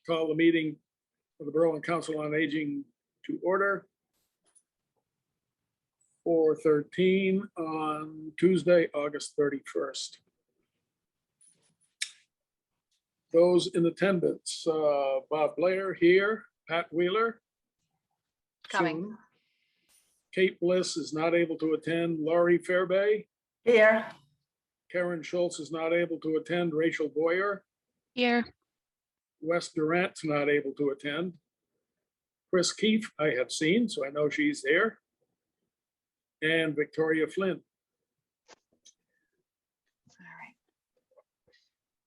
Call the meeting of the Berlin Council on Aging to order. 4:13 on Tuesday, August 31st. Those in attendance, Bob Blair here, Pat Wheeler. Coming. soon. Kate Bliss is not able to attend. Laurie Fairbay. Here. Karen Schultz is not able to attend. Rachel Boyer. Here. Wes Durant's not able to attend. Chris Keefe, I have seen, so I know she's there. And Victoria Flynn.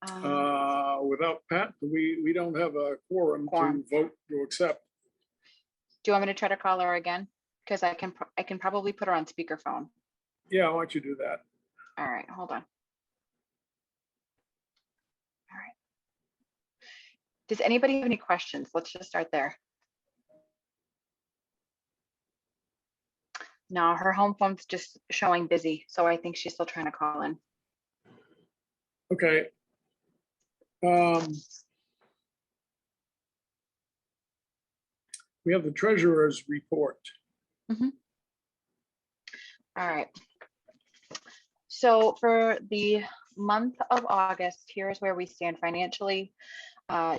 All right. Without Pat, we don't have a quorum Quorum. to vote to accept. Do you want me to try to call her again? Because I can probably put her on speakerphone. Yeah, why don't you do that? All right, hold on. All right. Does anybody have any questions? Let's just start there. No, her home phone's just showing busy, so I think she's still trying to call in. Okay. We have the treasurer's report. All right. So for the month of August, here's where we stand financially.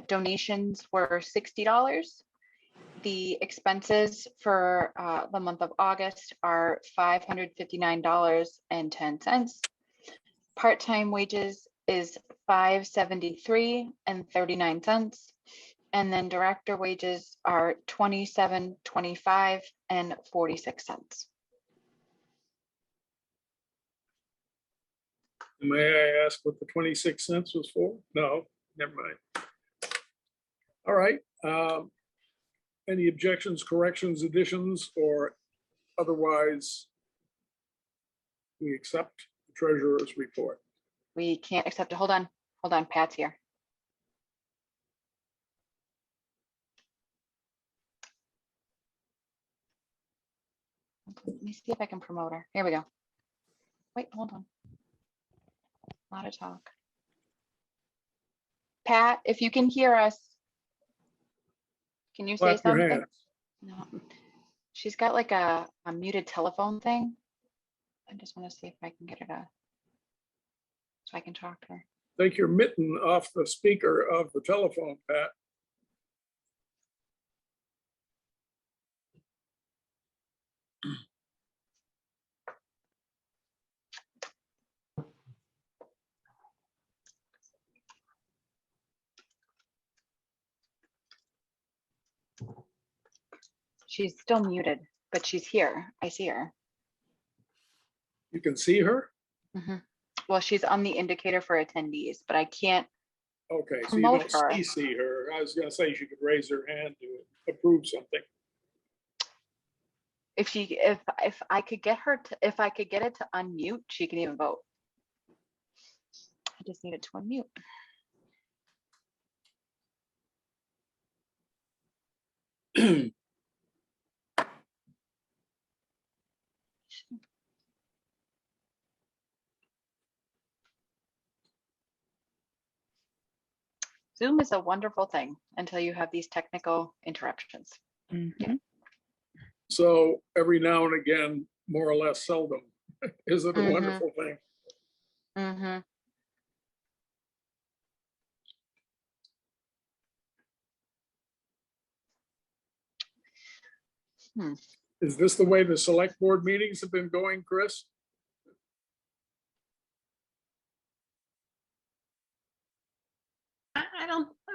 Donations were $60. The expenses for the month of August are $559.10. Part-time wages is $573.39. And then director wages are $27.25.46. May I ask what the 26 cents was for? No, never mind. All right. Any objections, corrections, additions, or otherwise we accept the treasurer's report? We can't accept it. Hold on, Pat's here. Let me see if I can promote her. Here we go. Wait, hold on. A lot of talk. Pat, if you can hear us, can you say Clap your something? hands. No, she's got like a muted telephone thing. I just want to see if I can get her to, so I can talk to her. Take your mitten off the speaker of the telephone, Pat. She's still muted, but she's here. I see her. You can see her? Well, she's on the indicator for attendees, but I can't. Okay, so you Promote don't her. see her. I was gonna say she could raise her hand to approve something. If I could get her to, if I could get it to unmute, she can even vote. I just need it to unmute. Zoom is a wonderful thing until you have these technical interruptions. So every now and again, more or less seldom, is it a Mhm. wonderful thing? Is this the way the select board meetings have been going, Chris?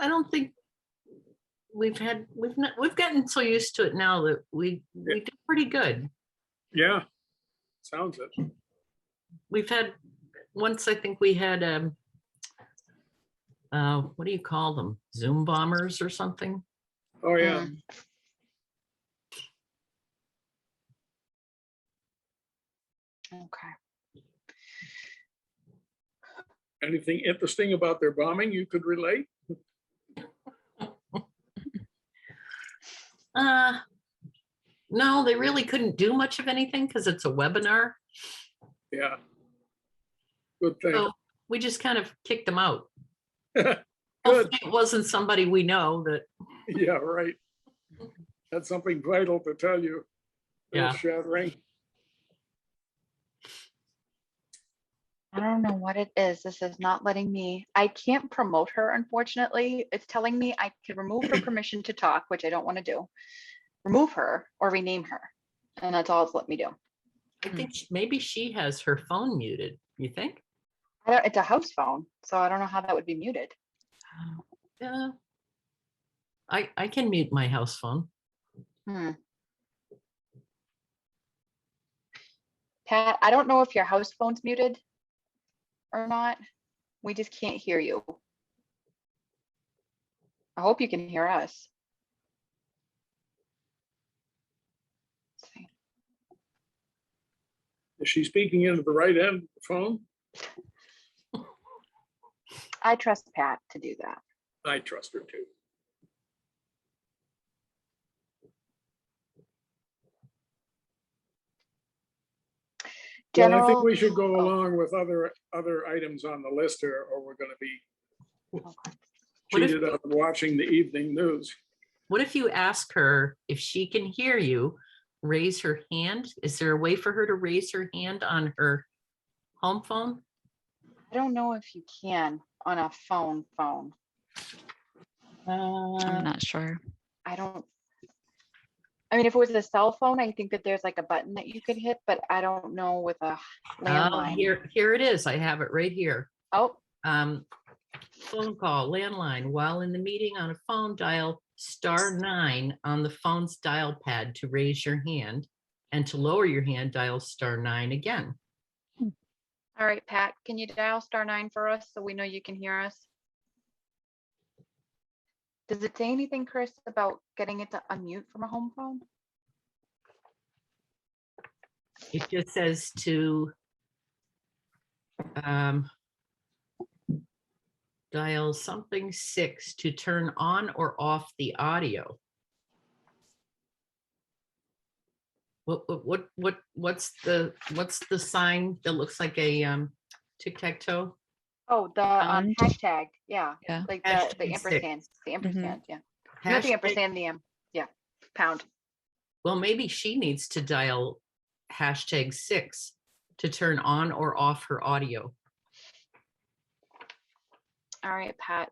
I don't think we've gotten so used to it now that we do pretty good. Yeah, sounds it. We've had, once I think we had, what do you call them? Zoom bombers or something? Oh, yeah. Okay. Anything interesting about their bombing you could relate? No, they really couldn't do much of anything because it's a webinar. Yeah. Good thing. So we just kind of kicked them out. Good. Hopefully it wasn't somebody we know that, Yeah, right. Had something vital to tell you. Yeah. Shattering. I don't know what it is. This is not letting me, I can't promote her, unfortunately. It's telling me I can remove her permission to talk, which I don't want to do. Remove her or rename her. And that's all it's let me do. I think maybe she has her phone muted, you think? It's a house phone, so I don't know how that would be muted. Yeah. I can mute my house phone. Hmm. Pat, I don't know if your house phone's muted or not. We just can't hear you. I hope you can hear us. Let's see. Is she speaking into the right end of the phone? I trust Pat to do that. I trust her too. Well, I think General. we should go Oh, along with other items on the list here, or we're gonna be okay. What if- cheated out of watching the evening news. What if you ask her if she can hear you, raise her hand? Is there a way for her to raise her hand on her home phone? I don't know if you can on a phone. I'm not sure. I don't. I mean, if it was a cell phone, I think that there's like a button that you could hit, but I don't know with a Oh, landline. here it is. I have it right here. Oh, Phone call, landline, while in the meeting on a phone, dial *9 on the phone's dial pad to raise your hand, and to lower your hand, dial *9 again. all right, Pat, can you dial *9 for us so we know you can hear us? Does it say anything, Chris, about getting it to unmute from a home phone? It just says to dial something 6 to turn on or off the audio. What's the sign that looks like a tic-tac-toe? Oh, the Pound. hashtag, yeah, Yeah. like Hashtag the ampersand, the ampersand, yeah. Not the Hashtag- ampersand, yeah, pound. Well, maybe she needs to dial #6 to turn on or off her audio. All right, Pat,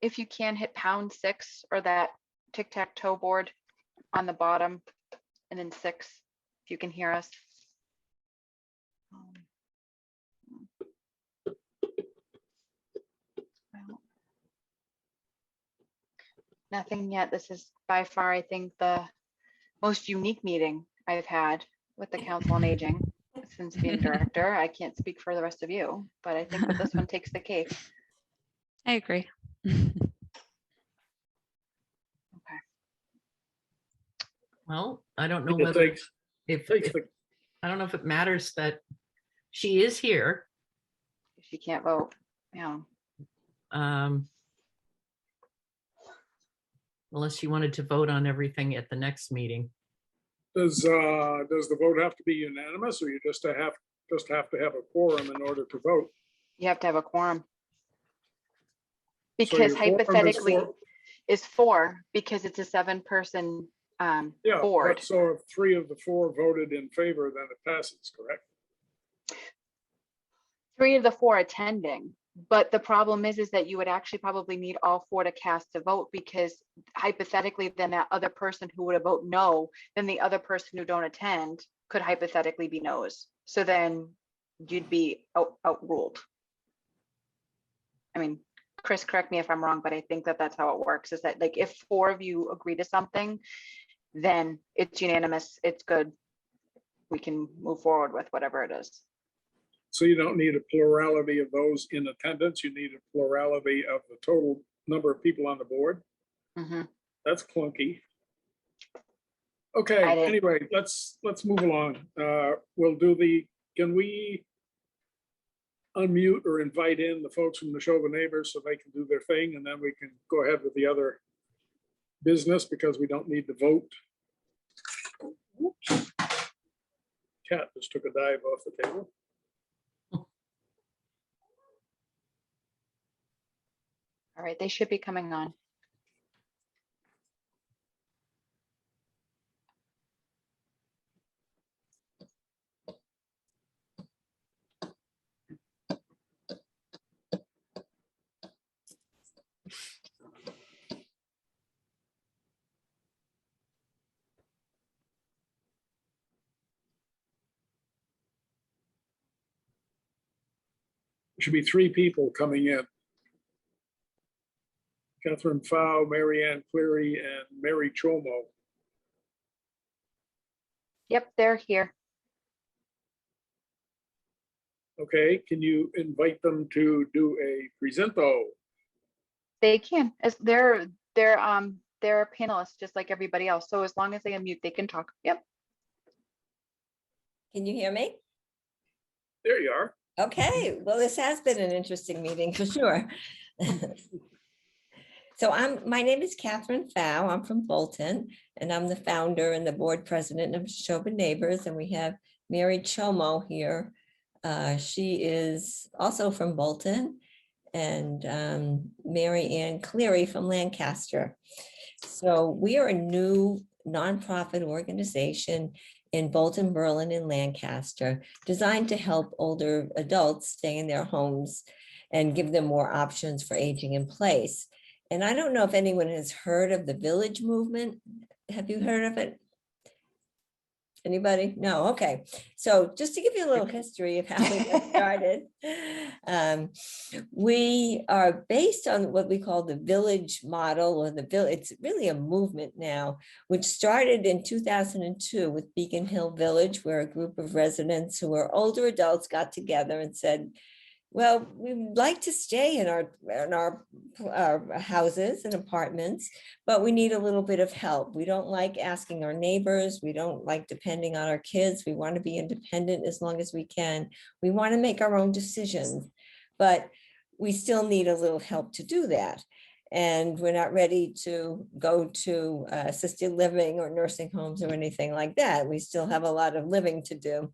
if you can hit #6 or that tic-tac-toe board on the bottom and then 6, if you can hear us. Well, nothing yet. This is by far, I think, the most unique meeting I've had with the Council on Aging since being director. I can't speak for the rest of you, but I think that this one takes the cake. I agree. Okay. Well, I don't know It whether takes if the- I don't know if it matters that she is here. If you can't vote, yeah. Unless you wanted to vote on everything at the next meeting. Does the vote have to be unanimous, or you just have to have a quorum in order to vote? You have to have a quorum. So Because your quorum is hypothetically four- is 4 because it's a 7-person Yeah, board. but so if 3 of the 4 voted in favor, then it passes, correct? 3 of the 4 attending. But the problem is that you would actually probably need all 4 to cast a vote, because hypothetically, then that other person who would have voted no, then the other person who don't attend could hypothetically be no's. So then you'd be outruled. I mean, Chris, correct me if I'm wrong, but I think that that's how it works, is that like if 4 of you agree to something, then it's unanimous, it's good. We can move forward with whatever it is. So you don't need a plurality of those in attendance, you need a plurality of the total number of people on the board. Mhm. That's clunky. I Okay, didn't- anyway, let's move along. We'll do can we unmute or invite in the folks from the Neshoba Neighbors so they can do their thing, and then we can go ahead with the other business, because we don't need to vote. Oops. Cat just took a dive off the table. All right, they should be coming on. There should be 3 people coming in. Catherine Pfau, Mary Ann Cleary, and Mary Chomo. Yep, they're here. Okay, can you invite them to do a presento? They can, as they're panelists just like everybody else. So as long as they unmute, they can talk. Yep. Can you hear me? There you are. Okay, well, this has been an interesting meeting for sure. So my name is Catherine Pfau. I'm from Bolton, and I'm the founder and the board president of Neshoba Neighbors, and we have Mary Chomo here. She is also from Bolton, and Mary Ann Cleary from Lancaster. So we are a new nonprofit organization in Bolton, Berlin, and Lancaster, designed to help older adults stay in their homes and give them more options for aging in place. And I don't know if anyone has heard of the Village Movement. Have you heard of it? Anybody? No, okay. So just to give you a little history of how we got started, we are based on what we call the village model, or the village. It's really a movement now, which started in 2002 with Beacon Hill Village, where a group of residents who are older adults got together and said, well, we'd like to stay in our houses and apartments, but we need a little bit of help. We don't like asking our neighbors. We don't like depending on our kids. We want to be independent as long as we can. We want to make our own decisions, but we still need a little help to do that. And we're not ready to go to assisted living or nursing homes or anything like that. We still have a lot of living to do.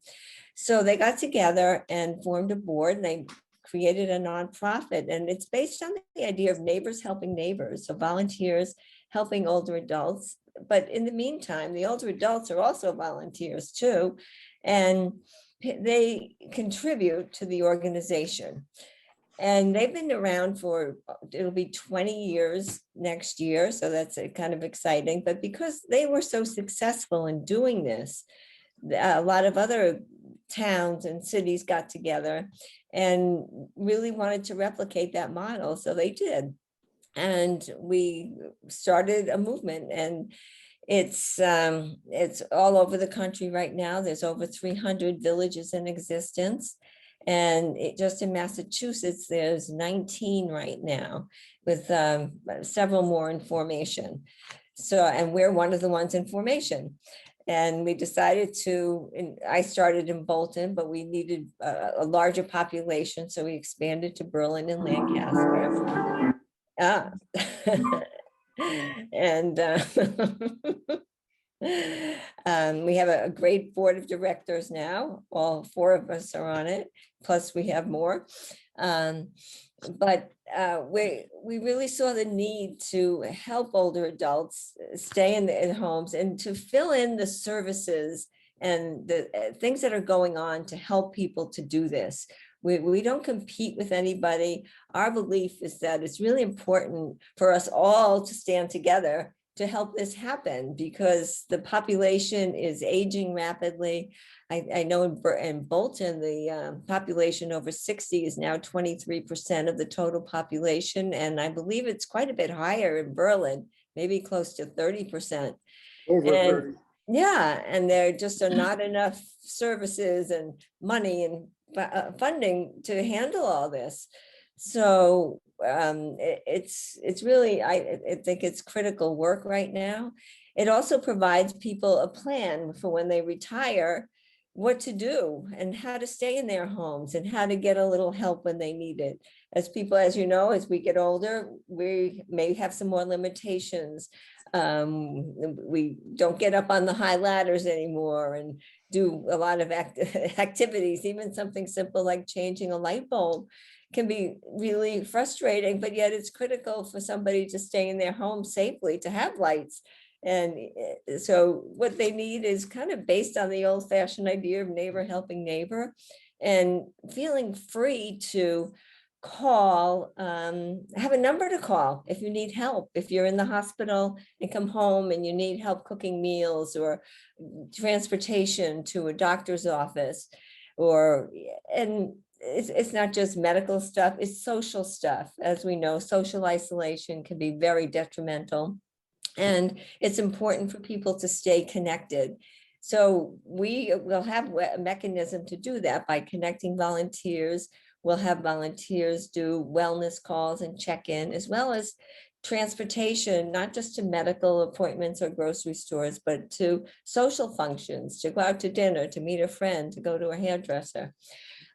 So they got together and formed a board, and they created a nonprofit, and it's based on the idea of neighbors helping neighbors. So volunteers helping older adults. But in the meantime, the older adults are also volunteers too, and they contribute to the organization. And they've been around for, it'll be 20 years next year. So that's kind of exciting. But because they were so successful in doing this, a lot of other towns and cities got together and really wanted to replicate that model. So they did. And we started a movement, and it's all over the country right now. There's over 300 villages in existence. And just in Massachusetts, there's 19 right now, with several more in formation. So, and we're one of the ones in formation. And we decided to, I started in Bolton, but we needed a larger population. So we expanded to Berlin and Lancaster. And we have a great board of directors now. All 4 of us are on it, plus we have more. But we really saw the need to help older adults stay in their homes and to fill in the services and the things that are going on to help people to do this. We don't compete with anybody. Our belief is that it's really important for us all to stand together to help this happen, because the population is aging rapidly. I know in Bolton, the population over 60 is now 23% of the total population. And I believe it's quite a bit higher in Berlin, maybe close to 30%. Over 30. Yeah, and there just are not enough services and money and funding to handle all this. So it's really, I think it's critical work right now. It also provides people a plan for when they retire, what to do and how to stay in their homes and how to get a little help when they need it. As people, as you know, as we get older, we may have some more limitations. We don't get up on the high ladders anymore and do a lot of activities, even something simple like changing a light bulb can be really frustrating, but yet it's critical for somebody to stay in their home safely, to have lights. And so what they need is kind of based on the old fashioned idea of neighbor helping neighbor, and feeling free to call, have a number to call if you need help. If you're in the hospital and come home and you need help cooking meals or transportation to a doctor's office, or, and it's not just medical stuff, it's social stuff. As we know, social isolation can be very detrimental. And it's important for people to stay connected. So we will have a mechanism to do that by connecting volunteers. We'll have volunteers do wellness calls and check-in, as well as transportation, not just to medical appointments or grocery stores, but to social functions, to go out to dinner, to meet a friend, to go to a hairdresser.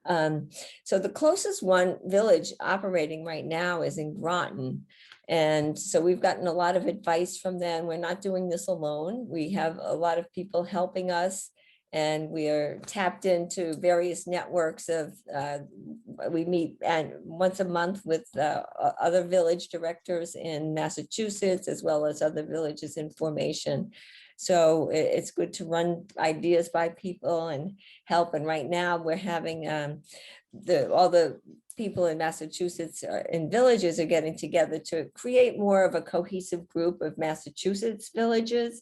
So the closest one village operating right now is in Groton. And so we've gotten a lot of advice from them. We're not doing this alone. We have a lot of people helping us, and we are tapped into various networks of, we meet and once a month with other village directors in Massachusetts, as well as other villages in formation. So it's good to run ideas by people and help. And right now we're having all the people in Massachusetts in villages are getting together to create more of a cohesive group of Massachusetts villages.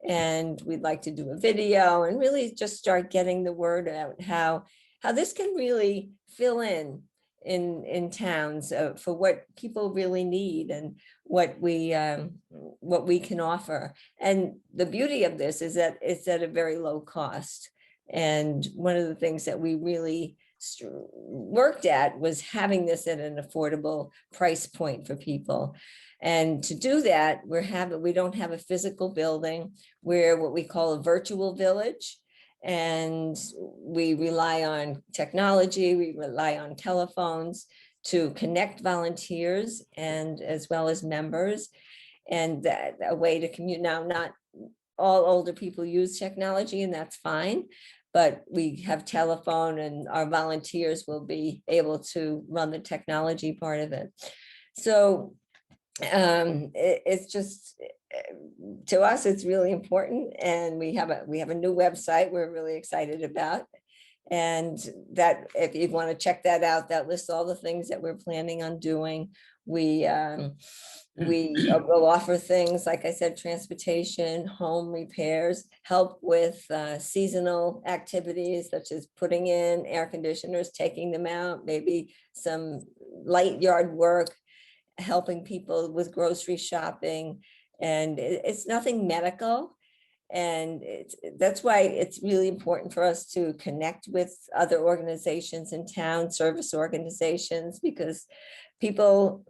And we'd like to do a video and really just start getting the word out how this can really fill in towns for what people really need and what we can offer. And the beauty of this is that it's at a very low cost. And one of the things that we really worked at was having this at an affordable price point for people. And to do that, we don't have a physical building. We're what we call a virtual village. And we rely on technology, we rely on telephones to connect volunteers and as well as members. And that a way to communicate. Now, not all older people use technology, and that's fine, but we have telephone and our volunteers will be able to run the technology part of it. So it's just, to us, it's really important. And we have a new website we're really excited about. And that, if you want to check that out, that lists all the things that we're planning on doing. We will offer things, like I said, transportation, home repairs, help with seasonal activities such as putting in air conditioners, taking them out, maybe some light yard work, helping people with grocery shopping. And it's nothing medical. And that's why it's really important for us to connect with other organizations in town, service organizations, because people,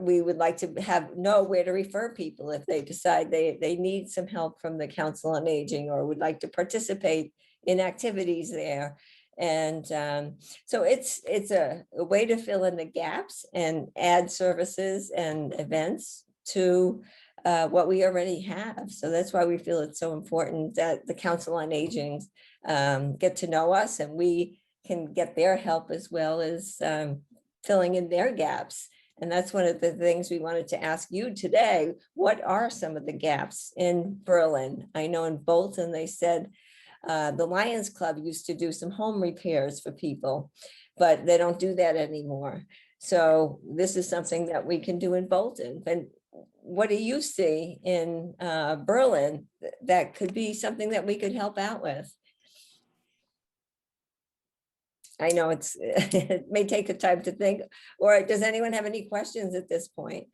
we would like to know where to refer people if they decide they need some help from the Council on Aging or would like to participate in activities there. And so it's a way to fill in the gaps and add services and events to what we already have. So that's why we feel it's so important that the Council on Aging get to know us, and we can get their help as well as filling in their gaps. And that's one of the things we wanted to ask you today. What are some of the gaps in Berlin? I know in Bolton, they said the Lions Club used to do some home repairs for people, but they don't do that anymore. So this is something that we can do in Bolton. And what do you see in Berlin that could be something that we could help out with? I know it may take a time to think, or does anyone have any questions at this point?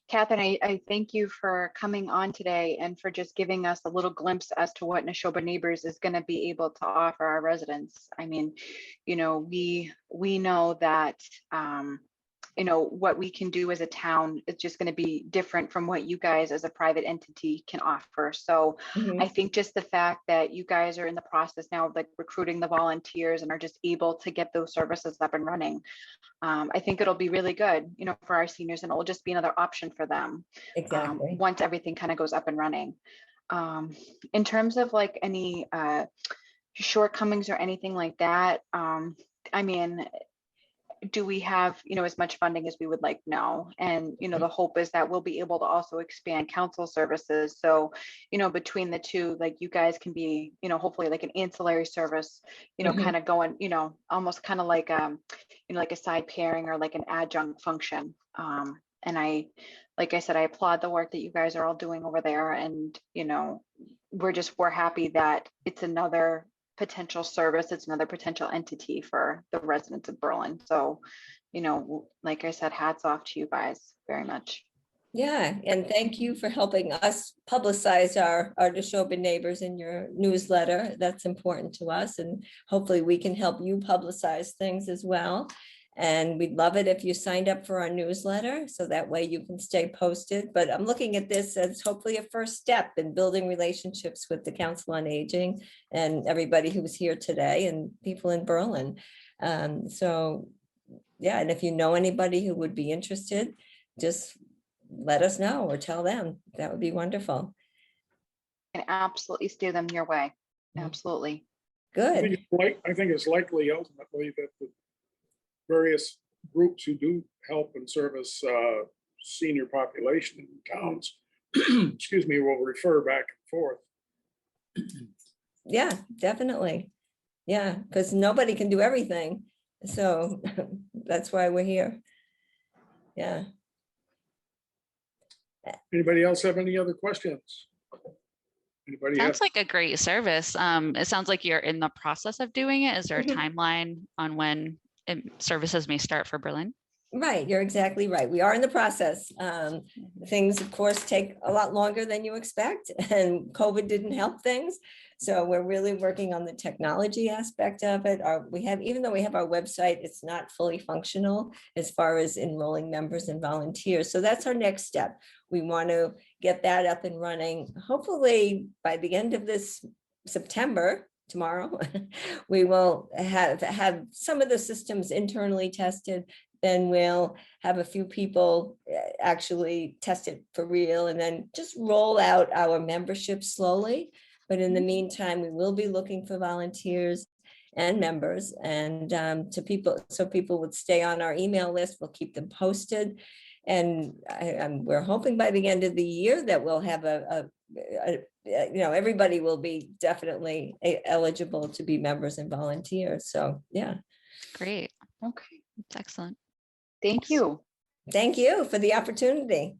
Catherine, I thank you for coming on today and for just giving us a little glimpse as to what Neshoba Neighbors is going to be able to offer our residents. I mean, you know, we know that, you know, what we can do as a town is just going to be different from what you guys as a private entity can offer. So I think just the fact that you guys are in the process now of like recruiting the volunteers and are just able to get those services up and running, I think it'll be really good, you know, for our seniors, and it'll just be another option for them. Exactly. Once everything kind of goes up and running. In terms of like any shortcomings or anything like that, I mean, do we have, as much funding as we would like? No. And, the hope is that we'll be able to also expand council services. So, between the two, like you guys can be, hopefully like an ancillary service, Mhm. kind of going, almost kind of like, like a side pairing or like an adjunct function. And like I said, I applaud the work that you guys are all doing over there. And, we're happy that it's another potential service. It's another potential entity for the residents of Berlin. So, like I said, hats off to you guys very much. Yeah, and thank you for helping us publicize our Neshoba neighbors in your newsletter. That's important to us, and hopefully we can help you publicize things as well. And we'd love it if you signed up for our newsletter, so that way you can stay posted. But I'm looking at this as hopefully a first step in building relationships with the Council on Aging and everybody who was here today and people in Berlin. So, yeah, and if you know anybody who would be interested, just let us know or tell them. That would be wonderful. And absolutely steer them your way. Mhm. Absolutely. Good. I think it's likely ultimately that the various groups who do help and service senior population in towns, excuse me, will refer back and forth. Yeah, definitely. Yeah, because nobody can do everything. So that's why we're here. Yeah. Anybody else have any other questions? Anybody have? Sounds like a great service. It sounds like you're in the process of doing it. Is there a Mhm. timeline on when services may start for Berlin? Right, you're exactly right. We are in the process. Things, of course, take a lot longer than you expect, and COVID didn't help things. So we're really working on the technology aspect of it. Even though we have our website, it's not fully functional as far as enrolling members and volunteers. So that's our next step. We want to get that up and running, hopefully by the end of this September, tomorrow, we will have some of the systems internally tested. Then we'll have a few people actually test it for real and then just roll out our membership slowly. But in the meantime, we will be looking for volunteers and members and so people would stay on our email list. We'll keep them posted. And we're hoping by the end of the year that we'll have everybody will be definitely eligible to be members and volunteers. So, yeah. Great. Okay. That's excellent. Thank you. Thank you for the opportunity.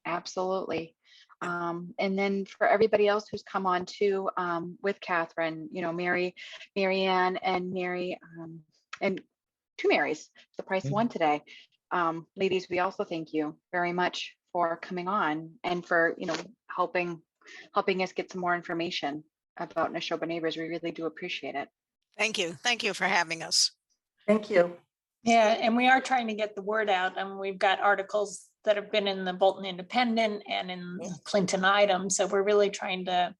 Absolutely. And then for everybody else who's come on too, with Catherine, Mary Ann and Mary, and two Marys, the price of one today. Ladies, we also thank you very much for coming on and for, helping us get some more information about Neshoba Neighbors. We really do appreciate it. Thank you. Thank you for having us. Thank you. Yeah, and we are trying to get the word out. And we've got articles that have been in the Bolton Independent and in the Clinton Item. So we're really trying to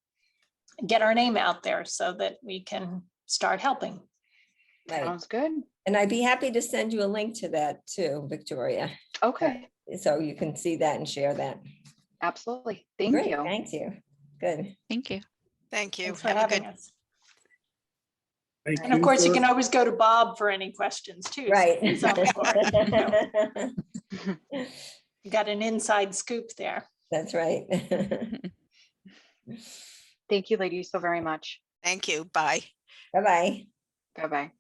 get our name out there so that we can start helping. Right. Sounds good. And I'd be happy to send you a link to that too, Victoria. Okay, So you can see that and share that. absolutely. Thank Great, you. thank you. Good. Thank you. Thank you. Thanks for Have a having good, us. Thank And of course, you for- can always go to Bob for any questions too. so Right. he's on board. You got an inside scoop there. That's right. Thank you, ladies, so very much. thank you. Bye. Bye-bye. Bye-bye.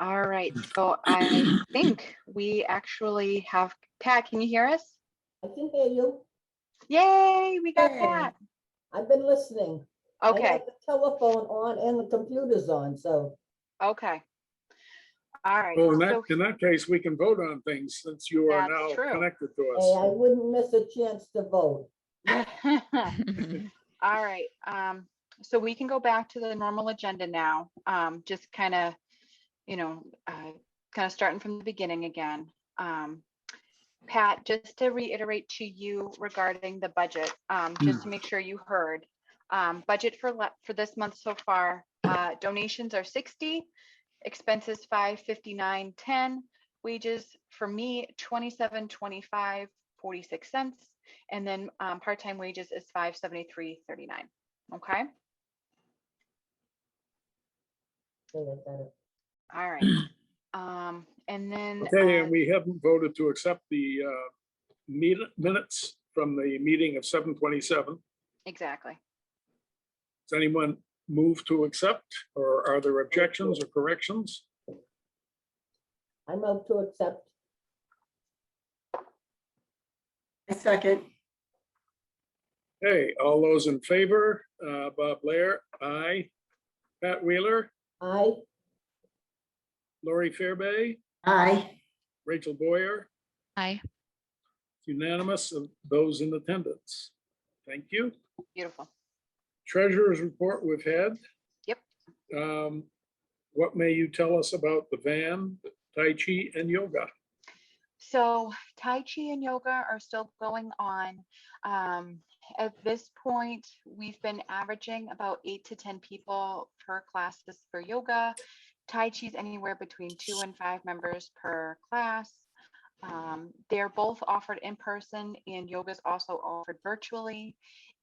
All right, so I think we actually have, Pat, can you hear us? I can hear you. Yay, we got Yay. Pat. I've been listening. I Okay, got the telephone on and the computer's on, so. okay. All right. Well, so- in that case, we can vote on things since you are That's now true. connected to Hey, I us. wouldn't miss a chance to vote. All right, so we can go back to the normal agenda now. Just kind of, starting from the beginning again. Pat, just to reiterate to you regarding the budget, just to make sure you heard. Budget for this month so far, donations are 60, expenses 559.10, wages for me 27.25 46 cents, And then part-time wages is $573.39. Okay, Say that better. all right. And then Okay, and we haven't voted to accept the minutes from the meeting of 7/27. exactly. Does anyone move to accept, or are there objections or corrections? I move to accept. I second. Hey, all those in favor, Bob Blair, aye. Pat Wheeler, Aye. Lori Fairbay, Aye. Rachel Boyer, Aye. unanimous of those in attendance. Thank you. Beautiful. Treasurer's report we've had. Yep. What may you tell us about the van, Tai Chi and yoga? So Tai Chi and yoga are still going on. At this point, we've been averaging about 8 to 10 people per classes for yoga. Tai Chi is anywhere between 2 and 5 members per class. They're both offered in person, and yoga is also offered virtually.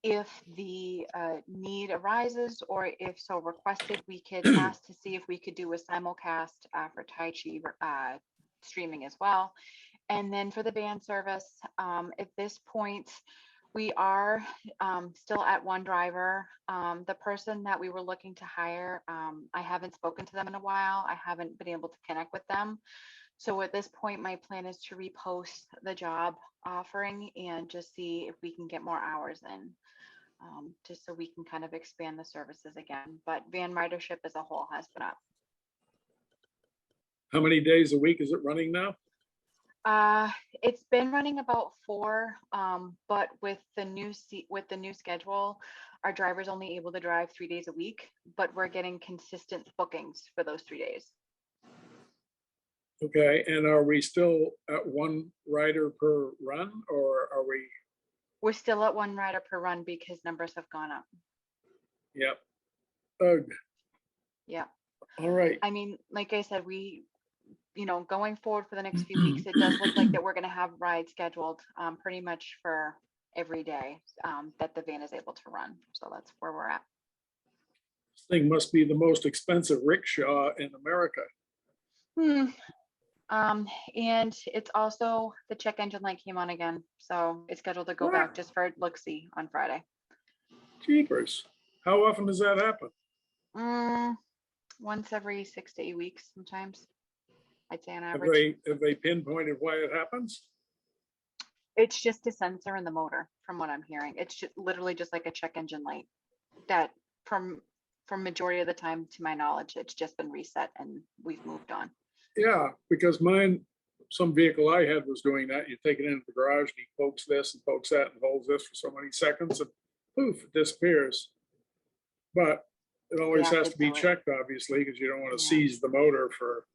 If the need arises, or if so requested, we could ask to see if we could do a simulcast for Tai Chi streaming as well. And then for the van service, at this point, we are still at one driver. The person that we were looking to hire, I haven't spoken to them in a while. I haven't been able to connect with them. So at this point, my plan is to repost the job offering and just see if we can get more hours in, just so we can kind of expand the services again. But van ridership as a whole has been up. How many days a week is it running now? It's been running about 4, but with the new schedule, our driver's only able to drive 3 days a week, but we're getting consistent bookings for those 3 days. Okay, and are we still at one rider per run, or are we? We're still at one rider per run because numbers have gone up. Yep. Ugh. Yeah. All right. I mean, like I said, going forward for the next few weeks, it does look like that we're going to have rides scheduled pretty much for every day that the van is able to run. So that's where we're at. This thing must be the most expensive rickshaw in America. And it's also the check engine light came on again. So it's scheduled to go back just for look-see on Friday. Jeepers. How often does that happen? Once every 6 to 8 weeks sometimes, I'd say on average. Have they pinpointed why it happens? It's just a sensor in the motor, from what I'm hearing. It's just literally just like a check engine light that from majority of the time, to my knowledge, it's just been reset and we've moved on. Yeah, because some vehicle I had was doing that. You take it into the garage and he pokes this and pokes that and holds this for so many seconds and poof, it disappears. But it always Yeah, has it's to be always- checked, obviously, because you don't want to Yeah. seize the motor for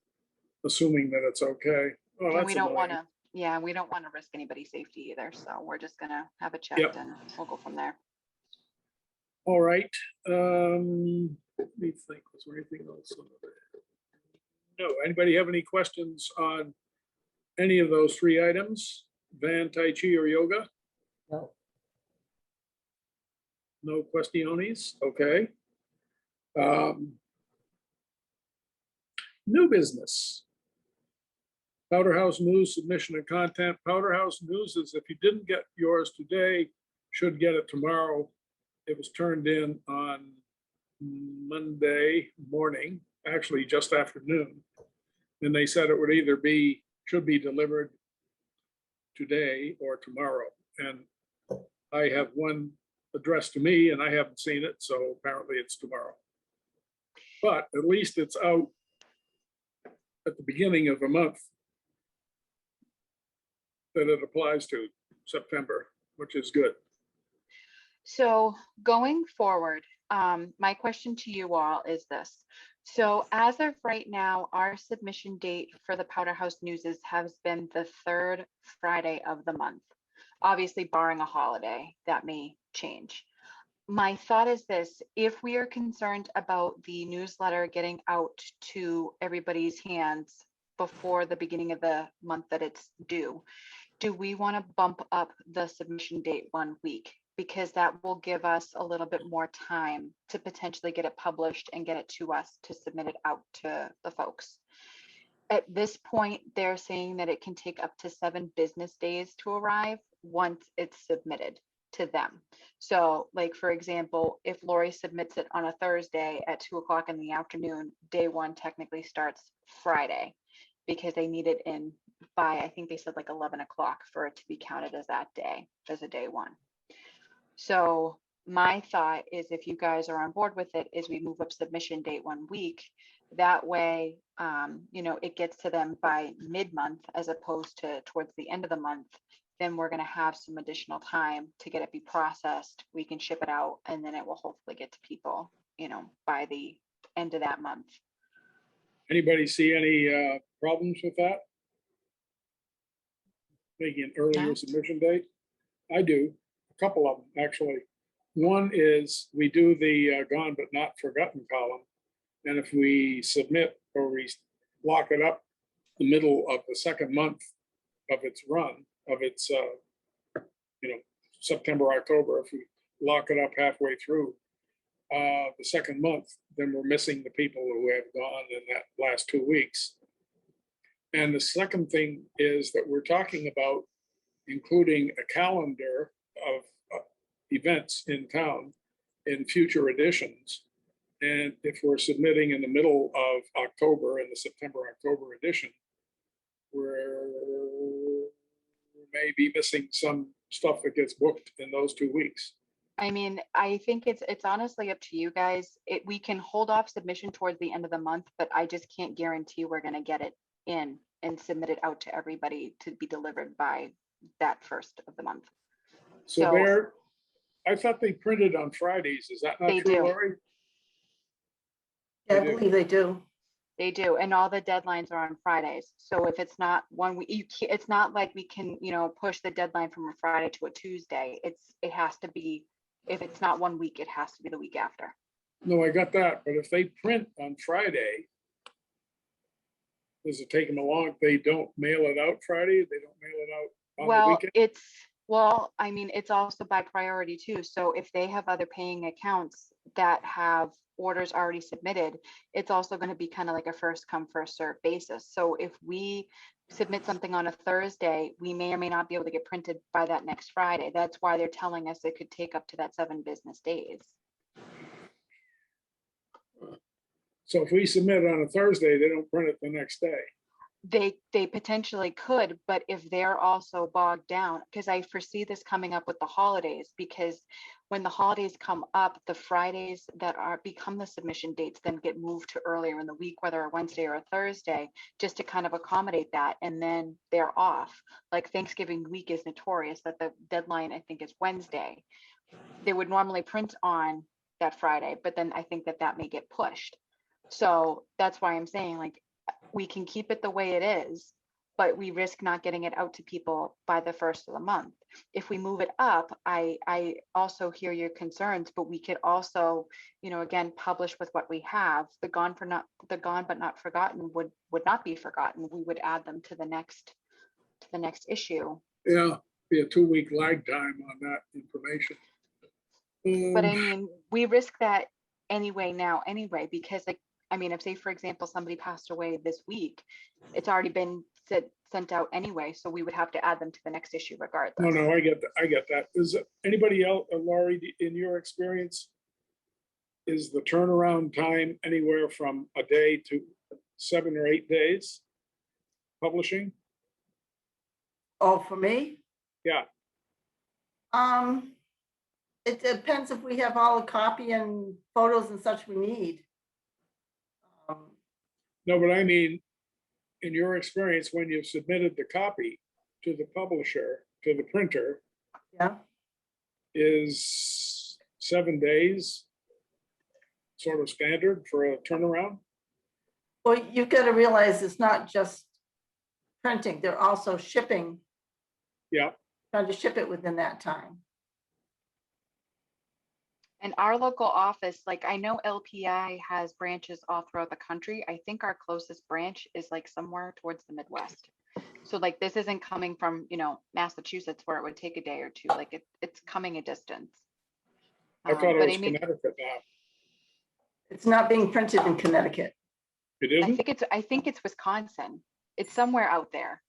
assuming that it's okay. Oh, And that's we don't want annoying. to, we don't want to risk anybody's safety either. So we're just gonna have it Yep. checked and we'll go from there. All right. Let me think, was there anything else? No, anybody have any questions on any of those 3 items? Van, Tai Chi, or yoga? No. No questiones? Okay. New business. Powder House News submission of content. Powder House News is, if you didn't get yours today, should get it tomorrow. It was turned in on Monday morning, actually just after noon. And they said it would either should be delivered today or tomorrow. And I have one addressed to me and I haven't seen it, so apparently it's tomorrow. But at least it's out at the beginning of a month that it applies to, September, which is good. So going forward, my question to you all is this. So as of right now, our submission date for the Powder House Newses has been the 3rd Friday of the month. Obviously barring a holiday, that may change. My thought is this: if we are concerned about the newsletter getting out to everybody's hands before the beginning of the month that it's due, do we want to bump up the submission date 1 week? Because that will give us a little bit more time to potentially get it published and get it to us to submit it out to the folks. At this point, they're saying that it can take up to 7 business days to arrive once it's submitted to them. So like, for example, if Lori submits it on a Thursday at 2 o'clock in the afternoon, day 1 technically starts Friday because they need it in by, I think they said like 11 o'clock for it to be counted as that day, as a day 1. So my thought is, if you guys are on board with it, is we move up submission date 1 week. That way, you know, it gets to them by mid-month as opposed to towards the end of the month. Then we're going to have some additional time to get it be processed. We can ship it out, and then it will hopefully get to people, you know, by the end of that month. Anybody see any problems with that? Making an earlier No. submission date? I do, a couple of them, actually. One is we do the gone but not forgotten column. And if we submit or we lock it up the middle of the second month of its run, of its, you know, September, October, if we lock it up halfway through the second month, then we're missing the people who have gone in that last 2 weeks. And the second thing is that we're talking about including a calendar of events in town in future editions. And if we're submitting in the middle of October in the September, October edition, we may be missing some stuff that gets booked in those 2 weeks. I mean, I think it's honestly up to you guys. We can hold off submission towards the end of the month, but I just can't guarantee we're going to get it in and submit it out to everybody to be delivered by that first of the month. So So- there, I thought they printed on Fridays. Is that not They true, do. Lori? Yeah, I They do. believe they do. They do, and all the deadlines are on Fridays. So if it's not 1 week, it's not like we can, you know, push the deadline from a Friday to a Tuesday. It has to be, if it's not 1 week, it has to be the week after. No, I got that, but if they print on Friday, does it take them along? They don't mail it out Friday? They don't mail it out on the Well, weekend? I mean, it's also by priority too. So if they have other paying accounts that have orders already submitted, it's also going to be kind of like a first come, first served basis. So if we submit something on a Thursday, we may or may not be able to get printed by that next Friday. That's why they're telling us it could take up to that 7 business days. So if we submit on a Thursday, they don't print it the next day. They potentially could, but if they're also bogged down, because I foresee this coming up with the holidays, because when the holidays come up, the Fridays that are become the submission dates then get moved to earlier in the week, whether a Wednesday or a Thursday, just to kind of accommodate that, and then they're off. Like Thanksgiving week is notorious that the deadline, I think, is Wednesday. They would normally print on that Friday, but then I think that may get pushed. So that's why I'm saying, like, we can keep it the way it is, but we risk not getting it out to people by the first of the month. If we move it up, I also hear your concerns, but we could also, you know, again, publish with what we have. The gone but not forgotten would not be forgotten. We would add them to the next issue. Yeah, be a 2 week lag time on that information. But I mean, we risk that anyway, because, like, I mean, if, say, for example, somebody passed away this week, it's already been sent out anyway, so we would have to add them to the next issue regardless. No, I get that. I get that. Is anybody else, Laurie, in your experience, is the turnaround time anywhere from a day to 7 or 8 days publishing? Oh, for me? Yeah. It depends if we have all the copy and photos and such we need. No, but I mean, in your experience, when you've submitted the copy to the publisher, to the printer, Yeah, is 7 days sort of standard for a turnaround? well, you've got to realize it's not just printing, they're also shipping, Yeah, trying to ship it within that time. And our local office, like, I know LPI has branches all throughout the country. I think our closest branch is like somewhere towards the Midwest. So like this isn't coming from, Massachusetts where it would take a day or two, like it's coming a distance. I thought it But was Amy, Connecticut now. It's not being printed in Connecticut. It I isn't? think it's Wisconsin. It's somewhere out there.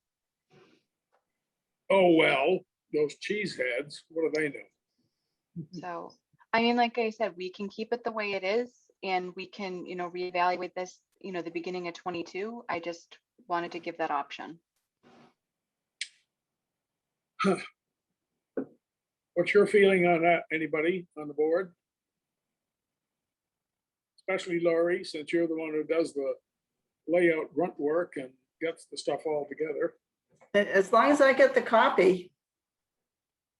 Oh, well, those cheeseheads, what do they know? So, I mean, like I said, we can keep it the way it is and we can, reevaluate this, the beginning of 22. I just wanted to give that option. What's your feeling on that? Anybody on the board? Especially Laurie, since you're the one who does the layout grunt work and gets the stuff all together. As long as I get the copy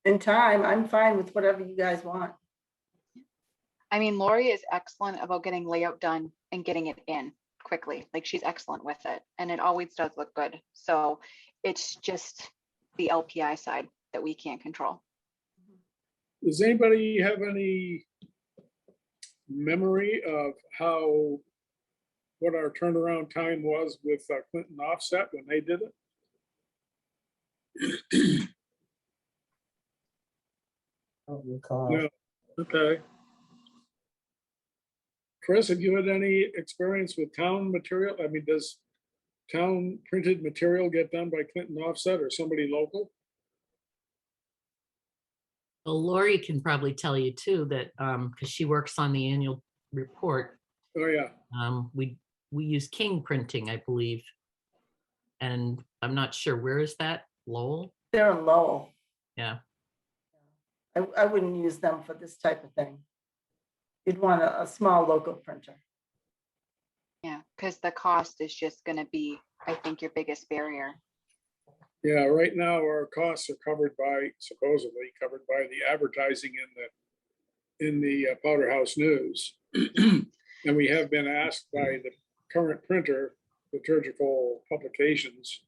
in time, I'm fine with whatever you guys want. I mean, Lori is excellent about getting layout done and getting it in quickly. Like she's excellent with it and it always does look good. So it's just the LPI side that we can't control. Does anybody have any memory of what our turnaround time was with Clinton Offset when they did it? I don't recall. No. Okay. Chris, have you had any experience with town material? I mean, does town printed material get done by Clinton Offset or somebody local? Well, Lori can probably tell you too that, because she works on the annual report, Oh, yeah. we use King Printing, I believe. And I'm not sure, where is that? Lowell? They're in Lowell. Yeah. I wouldn't use them for this type of thing. You'd want a small local printer. Yeah, because the cost is just going to be, I think, your biggest barrier. Yeah, right now our costs are supposedly covered by the advertising in the Powder House News. And we have been asked by the current printer, Liturgical Publications,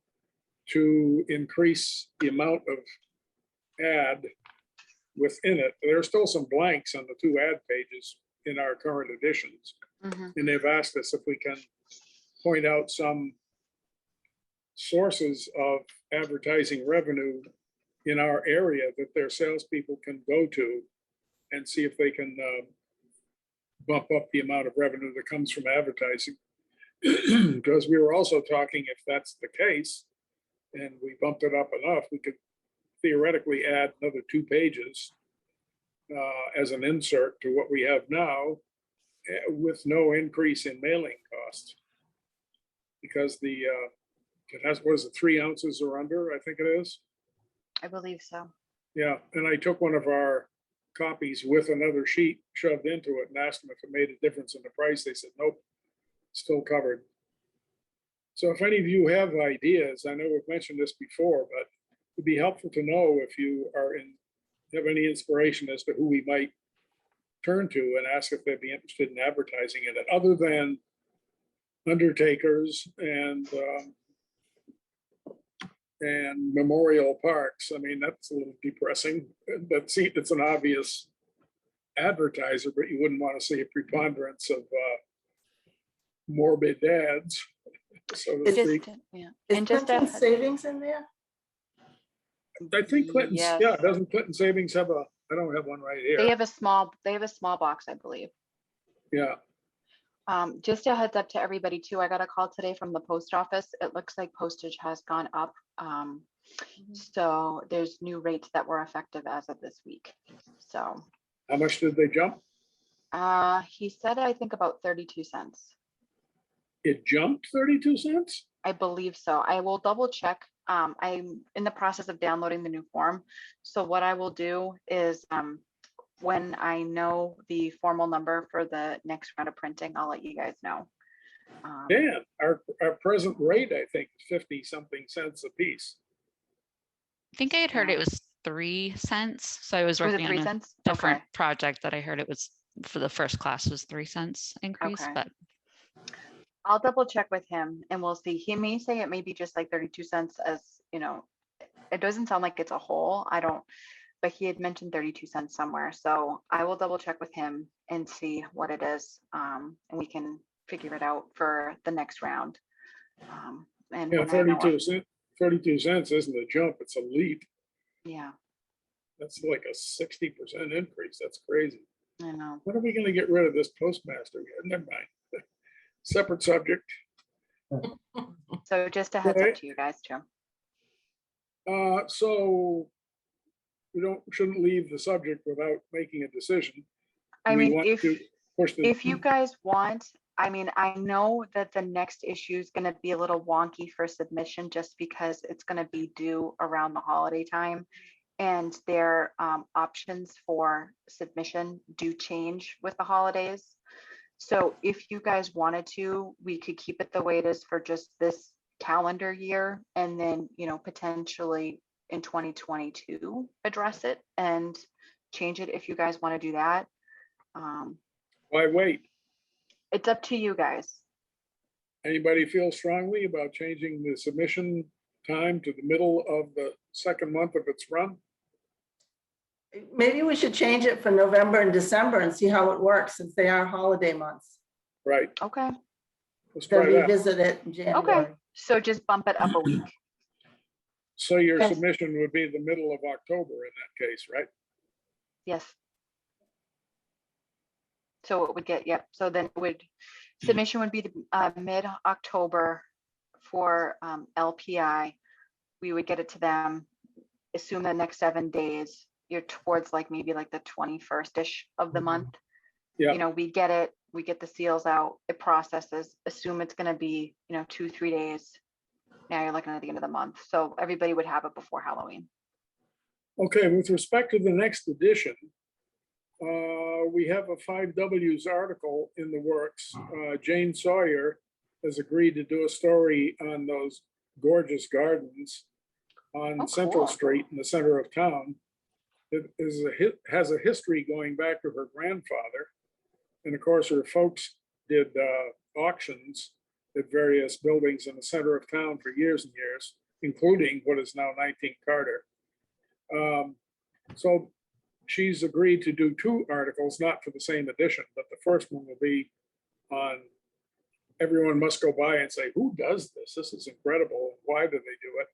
to increase the amount of ad within it. There are still some blanks on the 2 ad pages in our current editions. Mhm. And they've asked us if we can point out some sources of advertising revenue in our area that their salespeople can go to and see if they can bump up the amount of revenue that comes from advertising. Because we were also talking, if that's the case, and we bumped it up enough, we could theoretically add another 2 pages as an insert to what we have now with no increase in mailing costs. Because it has, what is it, 3 ounces or under, I think it is. I believe so. Yeah, and I took one of our copies with another sheet shoved into it and asked them if it made a difference in the price. They said, nope, still covered. So if any of you have ideas, I know we've mentioned this before, but it'd be helpful to know if you have any inspiration as to who we might turn to and ask if they'd be interested in advertising in it, other than undertakers and memorial parks. I mean, that's a little depressing. It's an obvious advertiser, but you wouldn't want to see a preponderance of morbid dads, so to speak. Yeah. Is And just Clinton a, Savings in there? I think Clinton's, Yes. yeah, doesn't Clinton Savings have I don't have one right here. they have a small box, I believe. Yeah, Just a heads up to everybody too. I got a call today from the post office. It looks like postage has gone up. So there's new rates that were effective as of this week. So how much did they jump? he said, I think about 32 cents. It jumped 32 cents? I believe so. I will double check. I'm in the process of downloading the new form. So what I will do is when I know the formal number for the next round of printing, I'll let you guys know. Dan, our present rate, I think, is 50 something cents a piece. I think I had heard Yeah. it was 3 cents. So I was Was it working 3 on a cents? different Okay. project that I heard it was for the first class was 3 cents increase, Okay. but I'll double check with him and we'll see. He may say it may be just like 32 cents as, it doesn't sound like it's a whole. But he had mentioned 32 cents somewhere. So I will double check with him and see what it is. And we can figure it out for the next round. And Yeah, when I know 32 cents. 32 cents isn't a jump, it's a leap. Yeah, That's like a 60% increase. That's crazy. I know. When are we gonna get rid of this postmaster? Never mind. Separate subject. So just a heads up Right. to you guys too. So we shouldn't leave the subject without making a decision. I We mean, want if, to push the. if you guys want, I mean, I know that the next issue is gonna be a little wonky for submission just because it's gonna be due around the holiday time. And their options for submission do change with the holidays. So if you guys wanted to, we could keep it the way it is for just this calendar year and then, you know, potentially in 2022, address it and change it if you guys want to do that. Why wait? It's up to you guys. Anybody feel strongly about changing the submission time to the middle of the second month of its run? Maybe we should change it for November and December and see how it works, since they are holiday months. Right, Okay, let's Then try that. revisit it in January. so just bump it up a week. So your Yes. submission would be the middle of October in that case, right? Yes. So it would get, yep, so then it would, submission would be the mid-October for LPI. We would get it to them, assume the next 7 days, you're towards like maybe like the 21st-ish of the month. Yeah. You know, we get it, we get the seals out, it processes, assume it's gonna be, you know, 2-3 days. Now you're looking at the end of the month, so everybody would have it before Halloween. Okay, with respect to the next edition, we have a 5Ws article in the works. Jane Sawyer has agreed to do a story on those gorgeous gardens on Oh, Central cool. Street in the center of town. It has a history going back to her grandfather. And of course, her folks did auctions at various buildings in the center of town for years and years, including what is now 19 Carter. So she's agreed to do 2 articles, not for the same edition, but the first one will be on, everyone must go by and say, who does this? This is incredible. Why do they do it?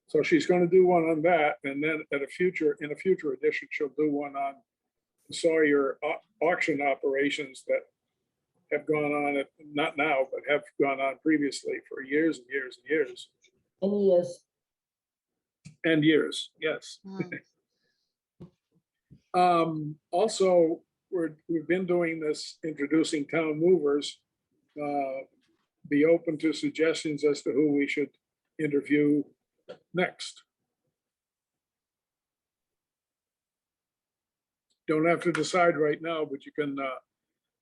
So she's going to do one on that. And then in a future edition, she'll do one on Sawyer auction operations that have gone on, not now, but have gone on previously for years and years and years. And yes, And years, yes. Hmm. Also, we've been doing this, introducing town movers. Be open to suggestions as to who we should interview next. Don't have to decide right now, but you can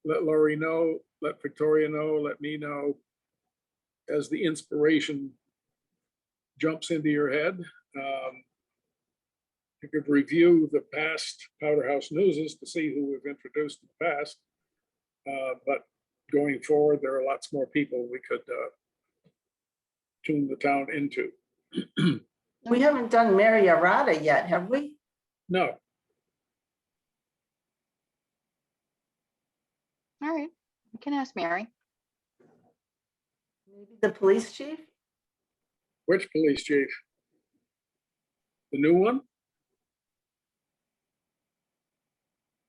let Laurie know, let Victoria know, let me know as the inspiration jumps into your head. You could review the past Powder House Newses to see who we've introduced in the past. But going forward, there are lots more people we could tune the town into. We haven't done Mary Arata yet, have we? No, All right, we can ask Mary. Maybe the police chief? which police chief? The new one?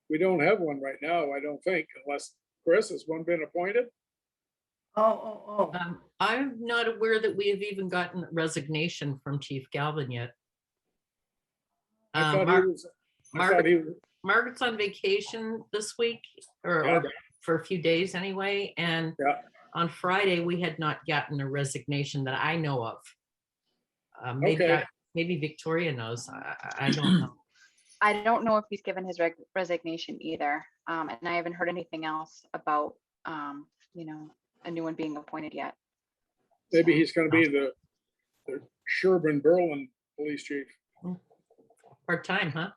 We don't have one right now, I don't think, unless, Chris, has one been appointed? Oh. I'm not aware that we have even gotten resignation from Chief Galvin yet. I thought Mar- he was, I thought he was, Margaret's on vacation this week, or Yeah. for a few days anyway, and Yeah. on Friday, we had not gotten a resignation that I know of. Maybe, Okay. maybe Victoria knows, I don't know. I don't know if he's given his resignation either. And I haven't heard anything else about, you know, a new one being appointed yet. maybe So, he's gonna be the Sherburne Berlin police chief. Part-time, huh?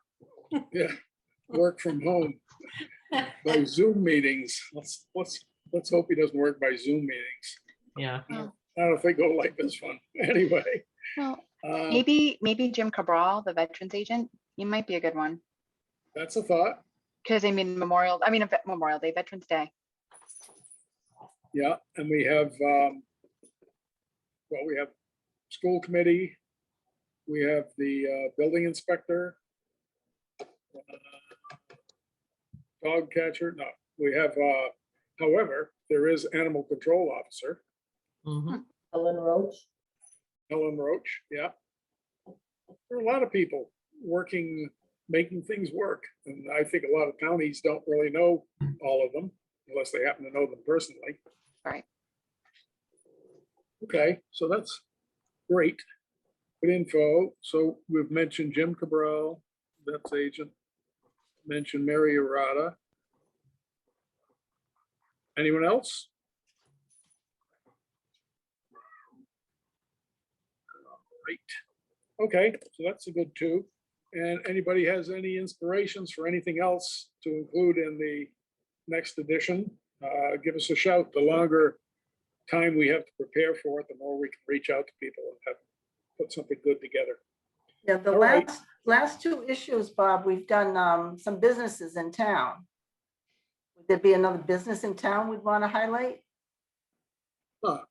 Yeah, work from home by Zoom meetings. Let's hope he doesn't work by Zoom meetings. Yeah. I don't know if they go like this one. Anyway. Well, uh, maybe Jim Cabral, the veterans agent, he might be a good one. That's a thought. Because I mean, Memorial Day, Veterans Day. Yeah, and we have, well, we have school committee, We have the building inspector. Dog catcher, no, we have, however, there is animal control officer, Mhm. Ellen Roach. Helen Roach, yeah. There are a lot of people working, making things work, and I think a lot of counties don't really know all of them unless they happen to know them personally. Right. Okay, so that's great. Good info. So we've mentioned Jim Cabral, that's agent. Mentioned Mary Arata. Anyone else? Great. Okay, so that's a good two. And anybody has any inspirations for anything else to include in the next edition? Give us a shout. The longer time we have to prepare for it, the more we can reach out to people and have, put something good together. Yeah, the All right. last two issues, Bob, we've done some businesses in town. Would there be another business in town we'd want to highlight? Huh.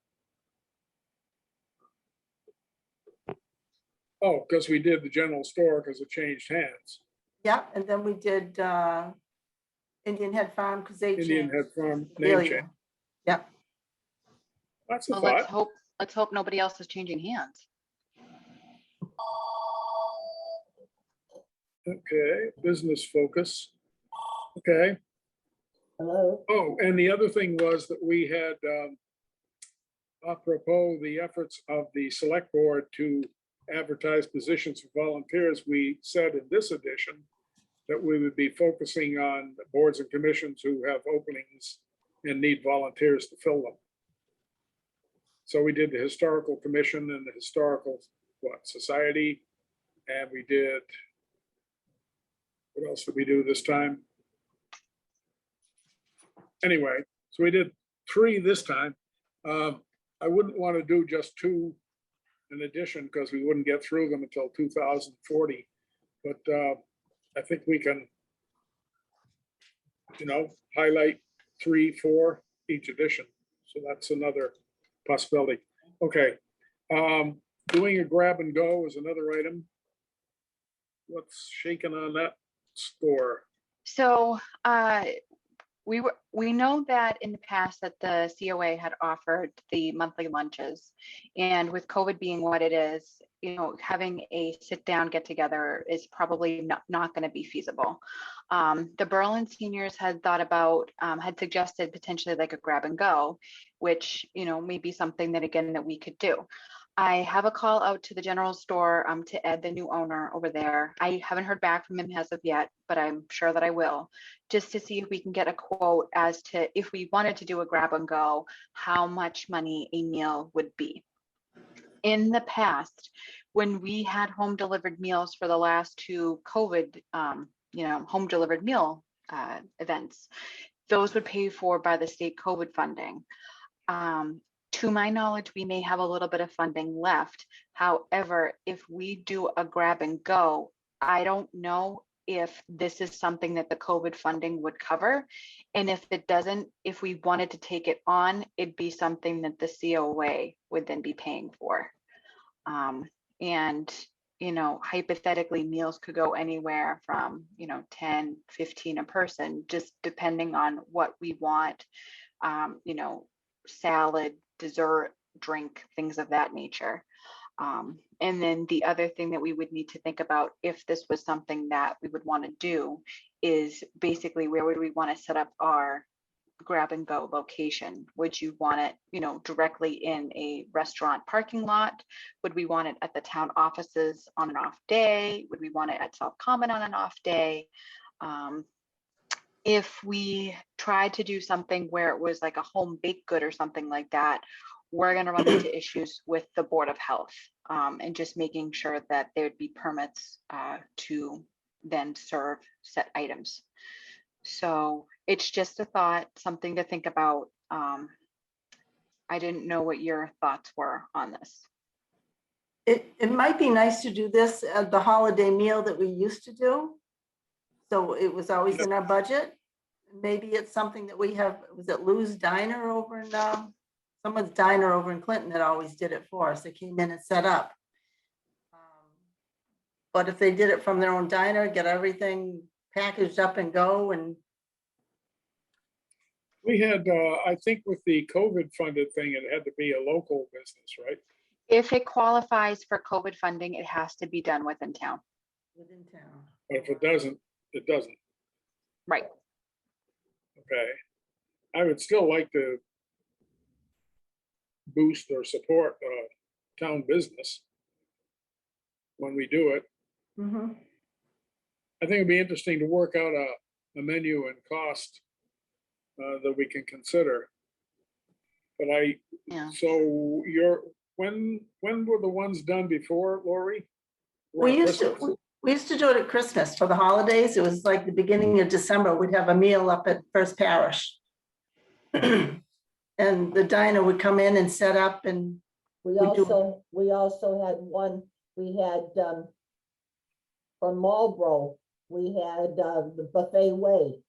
Oh, because we did the general store because it changed hands. Yeah, and then we did Indian Head Farm because they Indian changed. Head Farm name Amelia. change. Yeah, That's a Well, thought. let's hope nobody else is changing hands. Okay, business focus. Okay. Hello. Oh, and the other thing was that we had, apropos the efforts of the select board to advertise positions for volunteers, we said in this edition that we would be focusing on boards and commissions who have openings and need volunteers to fill them. So we did the Historical Commission and the Historical, Society, and we did, what else did we do this time? Anyway, so we did 3 this time. I wouldn't want to do just 2 in addition because we wouldn't get through them until 2040. But I think we can, highlight 3, 4 each edition. So that's another possibility. Okay. Doing a grab and go is another item. What's shaking on that score? So we know that in the past that the COA had offered the monthly lunches, and with COVID being what it is, having a sit down get together is probably not going to be feasible. The Berlin seniors had thought about, had suggested potentially like a grab and go, which, may be something that again that we could do. I have a call out to the general store to Ed, the new owner over there. I haven't heard back from him as of yet, but I'm sure that I will, just to see if we can get a quote as to if we wanted to do a grab and go, how much money a meal would be. In the past, when we had home delivered meals for the last 2 COVID, home delivered meal events, those would pay for by the state COVID funding. To my knowledge, we may have a little bit of funding left. However, if we do a grab and go, I don't know if this is something that the COVID funding would cover. And if it doesn't, if we wanted to take it on, it'd be something that the COA would then be paying for. And, hypothetically, meals could go anywhere from, 10, 15 a person, just depending on what we want, salad, dessert, drink, things of that nature. And then the other thing that we would need to think about if this was something that we would want to do is basically where would we want to set up our grab and go location? Would you want it, directly in a restaurant parking lot? Would we want it at the town offices on an off day? Would we want it at South Common on an off day? If we tried to do something where it was like a home baked good or something like that, we're going to run into issues with the Board of Health and just making sure that there would be permits to then serve set items. So it's just a thought, something to think about. I didn't know what your thoughts were on this. it might be nice to do this at the holiday meal that we used to do. So it was always in our budget. Maybe it's something that we have, was it Lou's Diner over in, someone's diner over in Clinton that always did it for us. They came in and set up. But if they did it from their own diner, get everything packaged up and go and, We had, I think with the COVID funded thing, it had to be a local business, right? If it qualifies for COVID funding, it has to be done within town. within town. But if it doesn't, it doesn't. Right. Okay. I would still like to boost or support town business when we do it. Mhm. I think it'd be interesting to work out a menu and cost that we can consider. But Yeah. so when were the ones done before, Lori? We Around used to, Christmas? we used to do it at Christmas for the holidays. It was like the beginning of December. We'd have a meal up at First Parish. And the diner would come in and set up and We We do. also had one, we had, from Marlboro, we had, the Buffet Way.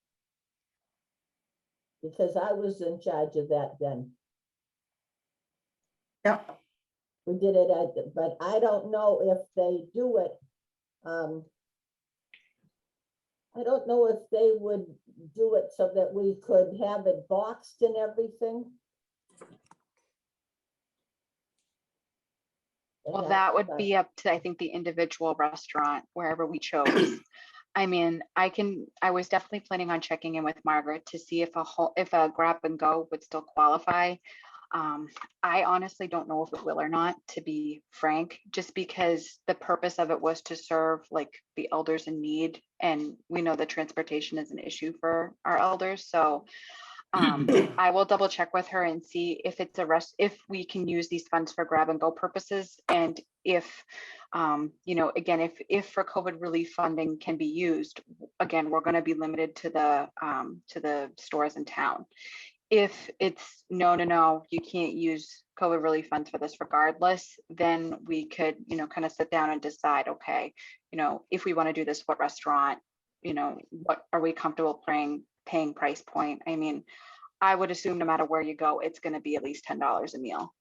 Because I was in charge of that then. yeah, We did it but I don't know if they do it. I don't know if they would do it so that we could have it boxed and everything. Well, And that would that's, be up to, I think, the individual restaurant, wherever we chose. I mean, I was definitely planning on checking in with Margaret to see if a grab and go would still qualify. I honestly don't know if it will or not, to be frank, just because the purpose of it was to serve like the elders in need. And we know that transportation is an issue for our elders. So I will double check with her and see if it's if we can use these funds for grab and go purposes. And if, again, if for COVID relief funding can be used, again, we're going to be limited to the stores in town. If it's no, you can't use COVID relief funds for this regardless, then we could, kind of sit down and decide, okay, if we want to do this, what restaurant, what are we comfortable paying price point? I mean, I would assume no matter where you go, it's going to be at least $10 a meal.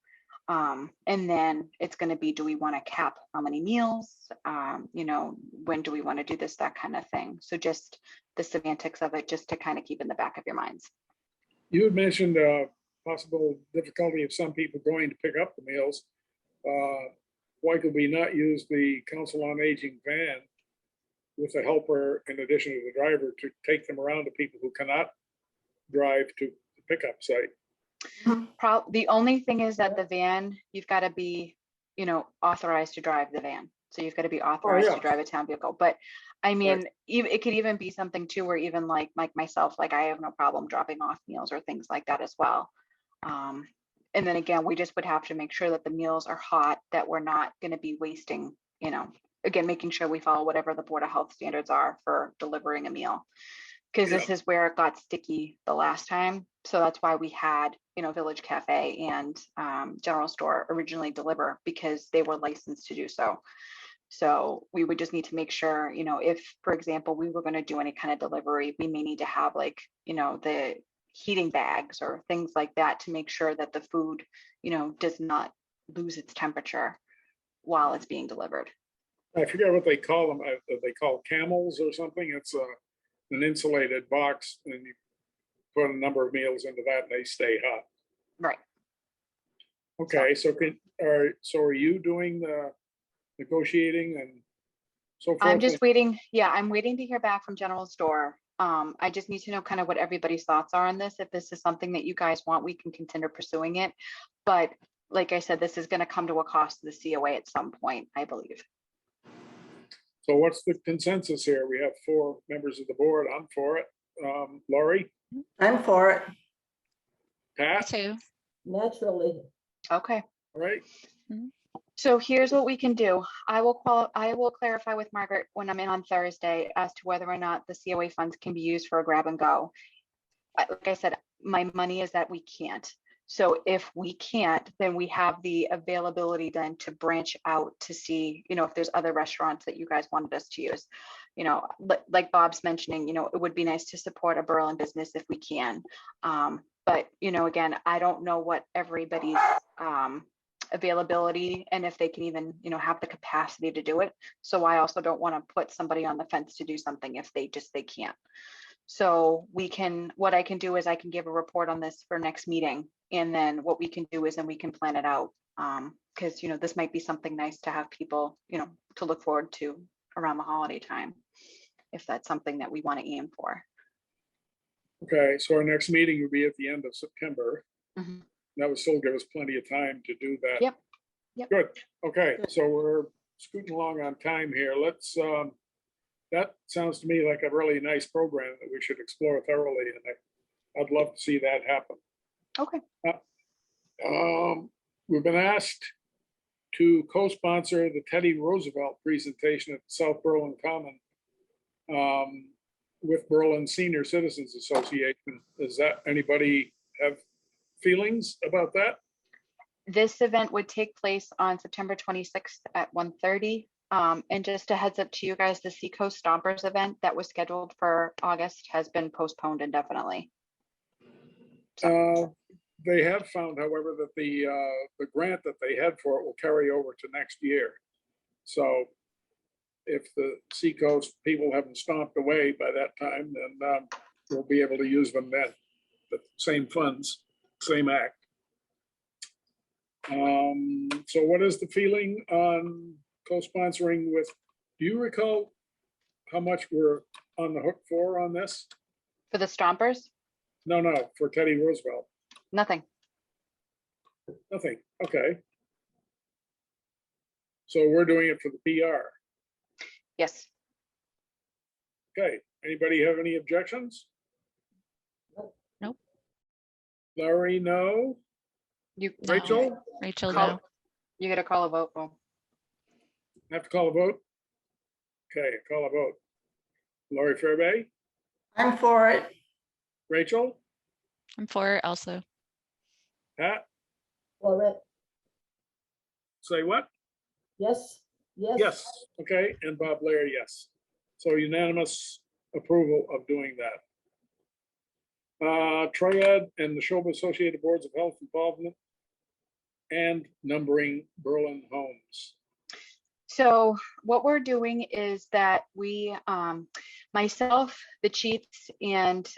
And then it's going to be, do we want to cap how many meals? When do we want to do this, that kind of thing. So just the semantics of it, just to kind of keep in the back of your minds. You had mentioned possible difficulty of some people going to pick up the meals. Why could we not use the Council on Aging van with a helper in addition to the driver to take them around to people who cannot drive to the pickup site? The only thing is that the van, you've got to be, authorized to drive the van. So you've got to be authorized yeah. to drive a town vehicle. But I mean, it could even be something too, where even like myself, like I have no problem dropping off meals or things like that as well. And then again, we just would have to make sure that the meals are hot, that we're not going to be wasting, again, making sure we follow whatever the Board of Health standards are for delivering a meal. Because this is where it got sticky the last time. So that's why we had, Village Cafe and General Store originally deliver, because they were licensed to do so. So we would just need to make sure, if, for example, we were going to do any kind of delivery, we may need to have like, the heating bags or things like that to make sure that the food, does not lose its temperature while it's being delivered. I forget what they call them. They call camels or something. It's an insulated box, and you put a number of meals into that and they stay hot. Right. Okay, so are you doing the negotiating and so forth? I'm just waiting. Yeah, I'm waiting to hear back from General Store. I just need to know kind of what everybody's thoughts are on this. If this is something that you guys want, we can consider pursuing it. But like I said, this is going to come to a cost to the COA at some point, I believe. So what's the consensus here? We have 4 members of the board. I'm for it. Lori, I'm for it. Me Pat, too. naturally, Okay. all right? So here's what we can do. I will clarify with Margaret when I'm in on Thursday as to whether or not the COA funds can be used for a grab and go. Like I said, my money is that we can't. So if we can't, then we have the availability then to branch out to see, if there's other restaurants that you guys wanted us to use. Like Bob's mentioning, it would be nice to support a Berlin business if we can. But, again, I don't know what everybody's availability and if they can even, have the capacity to do it. So I also don't want to put somebody on the fence to do something if they can't. So what I can do is I can give a report on this for next meeting. And then what we can do is then we can plan it out. Because, this might be something nice to have people, to look forward to around the holiday time, if that's something that we want to aim for. Okay, so our next meeting will be at the end of September. Mhm. That would still give us plenty of time to do that. Yep, yep. Good, okay, so we're scooting along on time here. Let's, that sounds to me like a really nice program that we should explore thoroughly, and I'd love to see that happen. Okay. We've been asked to co-sponsor the Teddy Roosevelt presentation at the South Berlin Common with Berlin Senior Citizens Association. Does that, anybody have feelings about that? This event would take place on September 26th at 1:30. And just a heads up to you guys, the Seacoast Stompers event that was scheduled for August has been postponed indefinitely. They have found, however, that the grant that they had for it will carry over to next year. So if the Seacoast people haven't stomped away by that time, then we'll be able to use them then. The same funds, same act. So what is the feeling on co-sponsoring with, do you recall how much we're on the hook for on this? For the Stompers, No, for Teddy Roosevelt. nothing. Nothing, okay. So we're doing it for the PR. Yes. Okay, anybody have any objections? Nope. Larry, no? You No. Rachel, Rachel, Call- no. You got to call a vote. Well, have to call a vote? Okay, call a vote. Laurie Fairby, I'm for it. Rachel, I'm for it also. Pat, For it, say what? yes, yes. Yes, okay, and Bob Blair, yes. So unanimous approval of doing that. Triad and the Neshoba Associated Boards of Health involvement and numbering Berlin homes. so what we're doing is that we, myself, the chiefs, and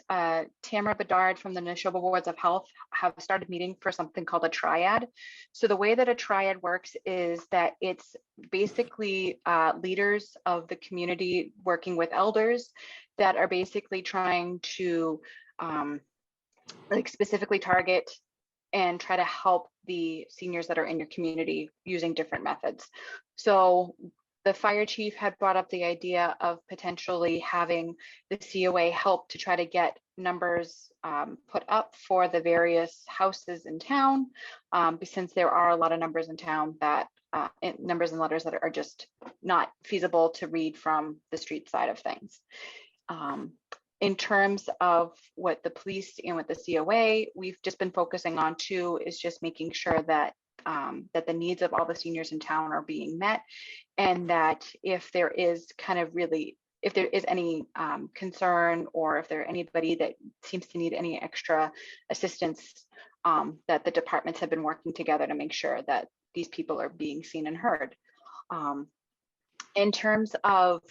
Tamara Bedard from the Neshoba Boards of Health have started meeting for something called a triad. So the way that a triad works is that it's basically leaders of the community working with elders that are basically trying to like specifically target and try to help the seniors that are in your community using different methods. So the fire chief had brought up the idea of potentially having the COA help to try to get numbers put up for the various houses in town, since there are a lot of numbers in town that numbers and letters that are just not feasible to read from the street side of things. In terms of what the police and with the COA, we've just been focusing on too, is just making sure that that the needs of all the seniors in town are being met, and that if there is if there is any concern, or if there anybody that seems to need any extra assistance, that the departments have been working together to make sure that these people are being seen and heard. In terms of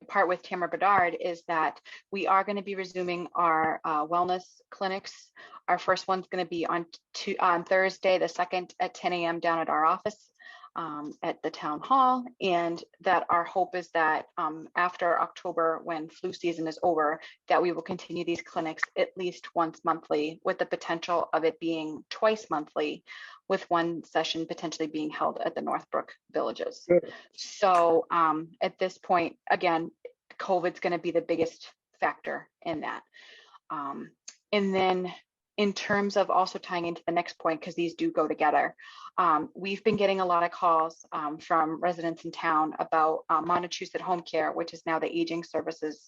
part with Tamara Bedard is that we are going to be resuming our wellness clinics. Our first one's going to be on Thursday, the 2nd at 10 a.m. down at our office at the town hall. And that our hope is that after October, when flu season is over, that we will continue these clinics at least once monthly, with the potential of it being twice monthly, with one session potentially being held at the Northbrook Villages. Good. So at this point, again, COVID's going to be the biggest factor in that. And then in terms of also tying into the next point, because these do go together, we've been getting a lot of calls from residents in town about Montechusett Home Care, which is now the Aging Services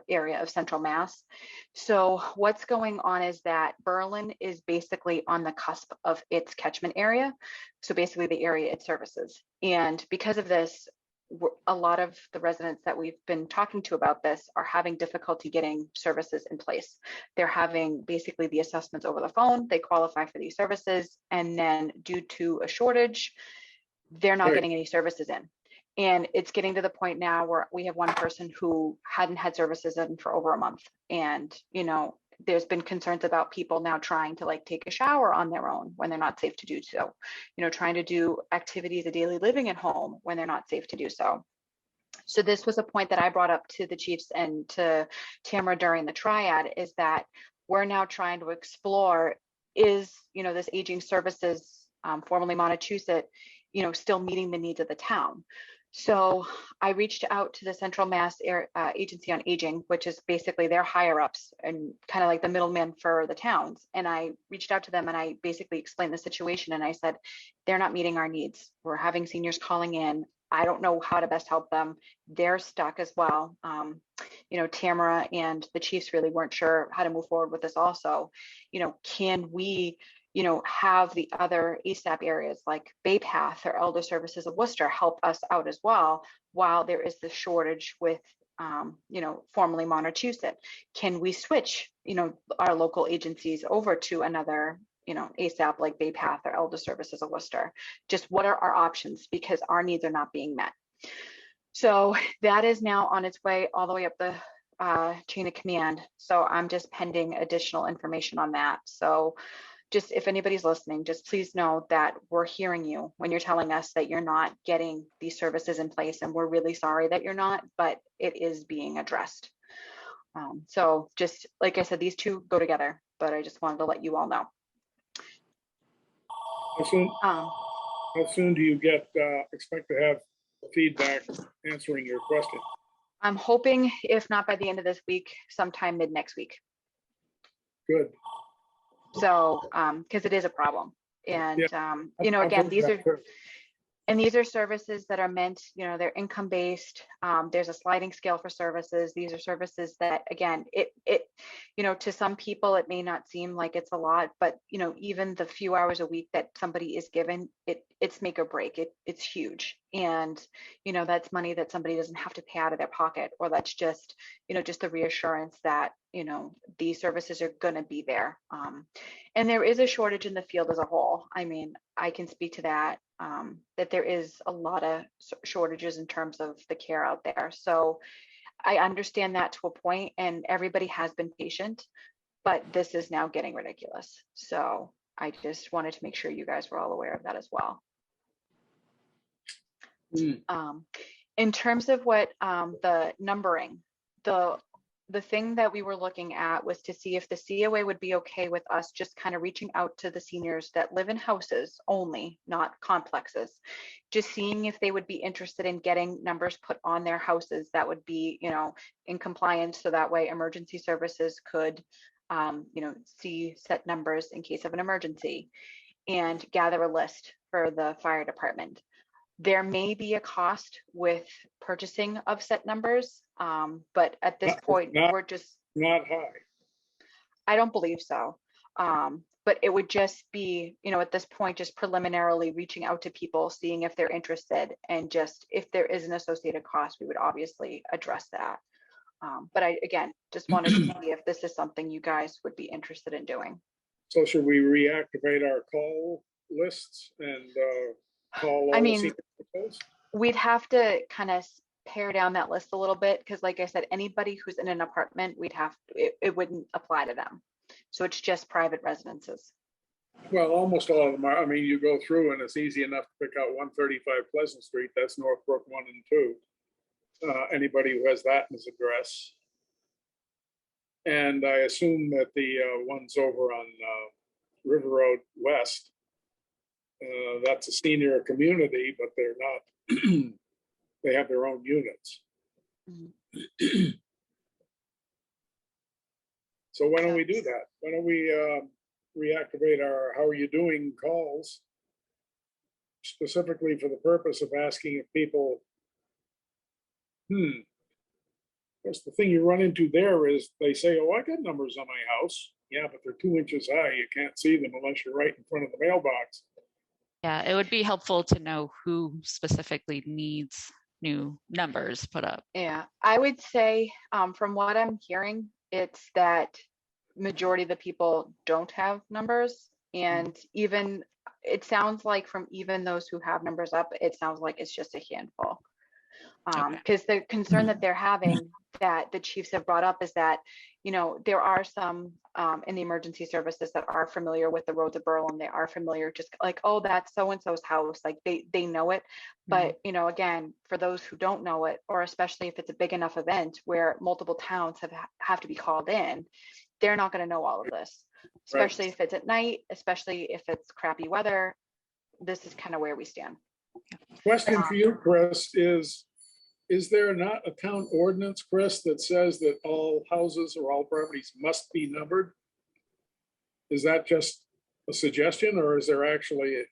area of Central Mass. So what's going on is that Berlin is basically on the cusp of its catchment area. So basically the area it services. And because of this, a lot of the residents that we've been talking to about this are having difficulty getting services in place. They're having basically the assessments over the phone, they qualify for these services, and then due to a shortage, they're not Right. getting any services in. And it's getting to the point now where we have one person who hadn't had services in for over a month. And, you know, there's been concerns about people now trying to like take a shower on their own when they're not safe to do so. You know, trying to do activities of daily living at home when they're not safe to do so. So this was a point that I brought up to the chiefs and to Tamara during the triad, is that we're now trying to explore, is, you know, this aging services, formerly Montechusett, you know, still meeting the needs of the town. So I reached out to the Central Mass Agency on Aging, which is basically their higher ups and kind of like the middleman for the towns. And I reached out to them and I basically explained the situation. And I said, they're not meeting our needs. We're having seniors calling in. I don't know how to best help them. They're stuck as well. You know, Tamara and the chiefs really weren't sure how to move forward with this also. You know, can we, you know, have the other ASAP areas like Bay Path or Elder Services of Worcester help us out as well, while there is the shortage with, you know, formerly Montechusett? Can we switch, you know, our local agencies over to another, you know, ASAP like Bay Path or Elder Services of Worcester? Just what are our options, because our needs are not being met. So that is now on its way all the way up the chain of command. So I'm just pending additional information on that. So just if anybody's listening, just please know that we're hearing you when you're telling us that you're not getting these services in place, and we're really sorry that you're not, but it is being addressed. So just like I said, these two go together, but I just wanted to let you all know. How soon do you expect to have feedback answering your question? I'm hoping, if not by the end of this week, sometime mid next week. Good. So, because it is a problem. And, you know, I've again, heard these that are, too. and these are services that are meant, you know, they're income based. There's a sliding scale for services. These are services that, again, you know, to some people, it may not seem like it's a lot, but, you know, even the few hours a week that somebody is given, it's make or break. It's huge. And, you know, that's money that somebody doesn't have to pay out of their pocket, or that's just, you know, just the reassurance that, you know, these services are going to be there. And there is a shortage in the field as a whole. I mean, I can speak to that, that there is a lot of shortages in terms of the care out there. So I understand that to a point, and everybody has been patient, but this is now getting ridiculous. So I just wanted to make sure you guys were all aware of that as well. In terms of what the numbering, the thing that we were looking at was to see if the COA would be okay with us just kind of reaching out to the seniors that live in houses only, not complexes, just seeing if they would be interested in getting numbers put on their houses that would be, you know, in compliance, so that way emergency services could, you know, see set numbers in case of an emergency, and gather a list for the fire department. There may be a cost with purchasing of set numbers, but at this point, we're just Not high. I don't believe so. But it would just be, you know, at this point, just preliminarily reaching out to people, seeing if they're interested, and just if there is an associated cost, we would obviously address that. But I, again, just wanted to see if this is something you guys would be interested in doing. So should we reactivate our call lists and call all I the mean, senior citizens? we'd have to kind of pare down that list a little bit, because like I said, anybody who's in an apartment, it wouldn't apply to them. So it's just private residences. Well, almost all of them are. I mean, you go through and it's easy enough to pick out 135 Pleasant Street. That's Northbrook 1 and 2. Anybody who has that in his address. And I assume that the ones over on River Road West, that's a senior community, but they're not, they have their own units. Mhm. So why don't we do that? Why don't we reactivate our how are you doing calls, specifically for the purpose of asking if people, because the thing you run into there is they say, oh, I got numbers on my house. Yeah, but they're 2 inches high. You can't see them unless you're right in front of the mailbox. Yeah, it would be helpful to know who specifically needs new numbers put up. Yeah, I would say, from what I'm hearing, it's that majority of the people don't have numbers. And even, it sounds like from even those who have numbers up, it sounds like it's just a handful. Okay. Because the concern that they're having, that the chiefs have brought up, is that, you know, there are some in the emergency services that are familiar with the roads of Berlin. They are familiar, just like, oh, that's so-and-so's house, like they know it. But, you know, again, for those who don't know it, or especially if it's a big enough event where multiple towns have to be called in, they're not going to know all of this, especially if it's at night, especially if it's crappy weather. This is kind of where we stand. Question for you, Chris, is there not a town ordinance, Chris, that says that all houses or all properties must be numbered? Is that just a suggestion, or is there actually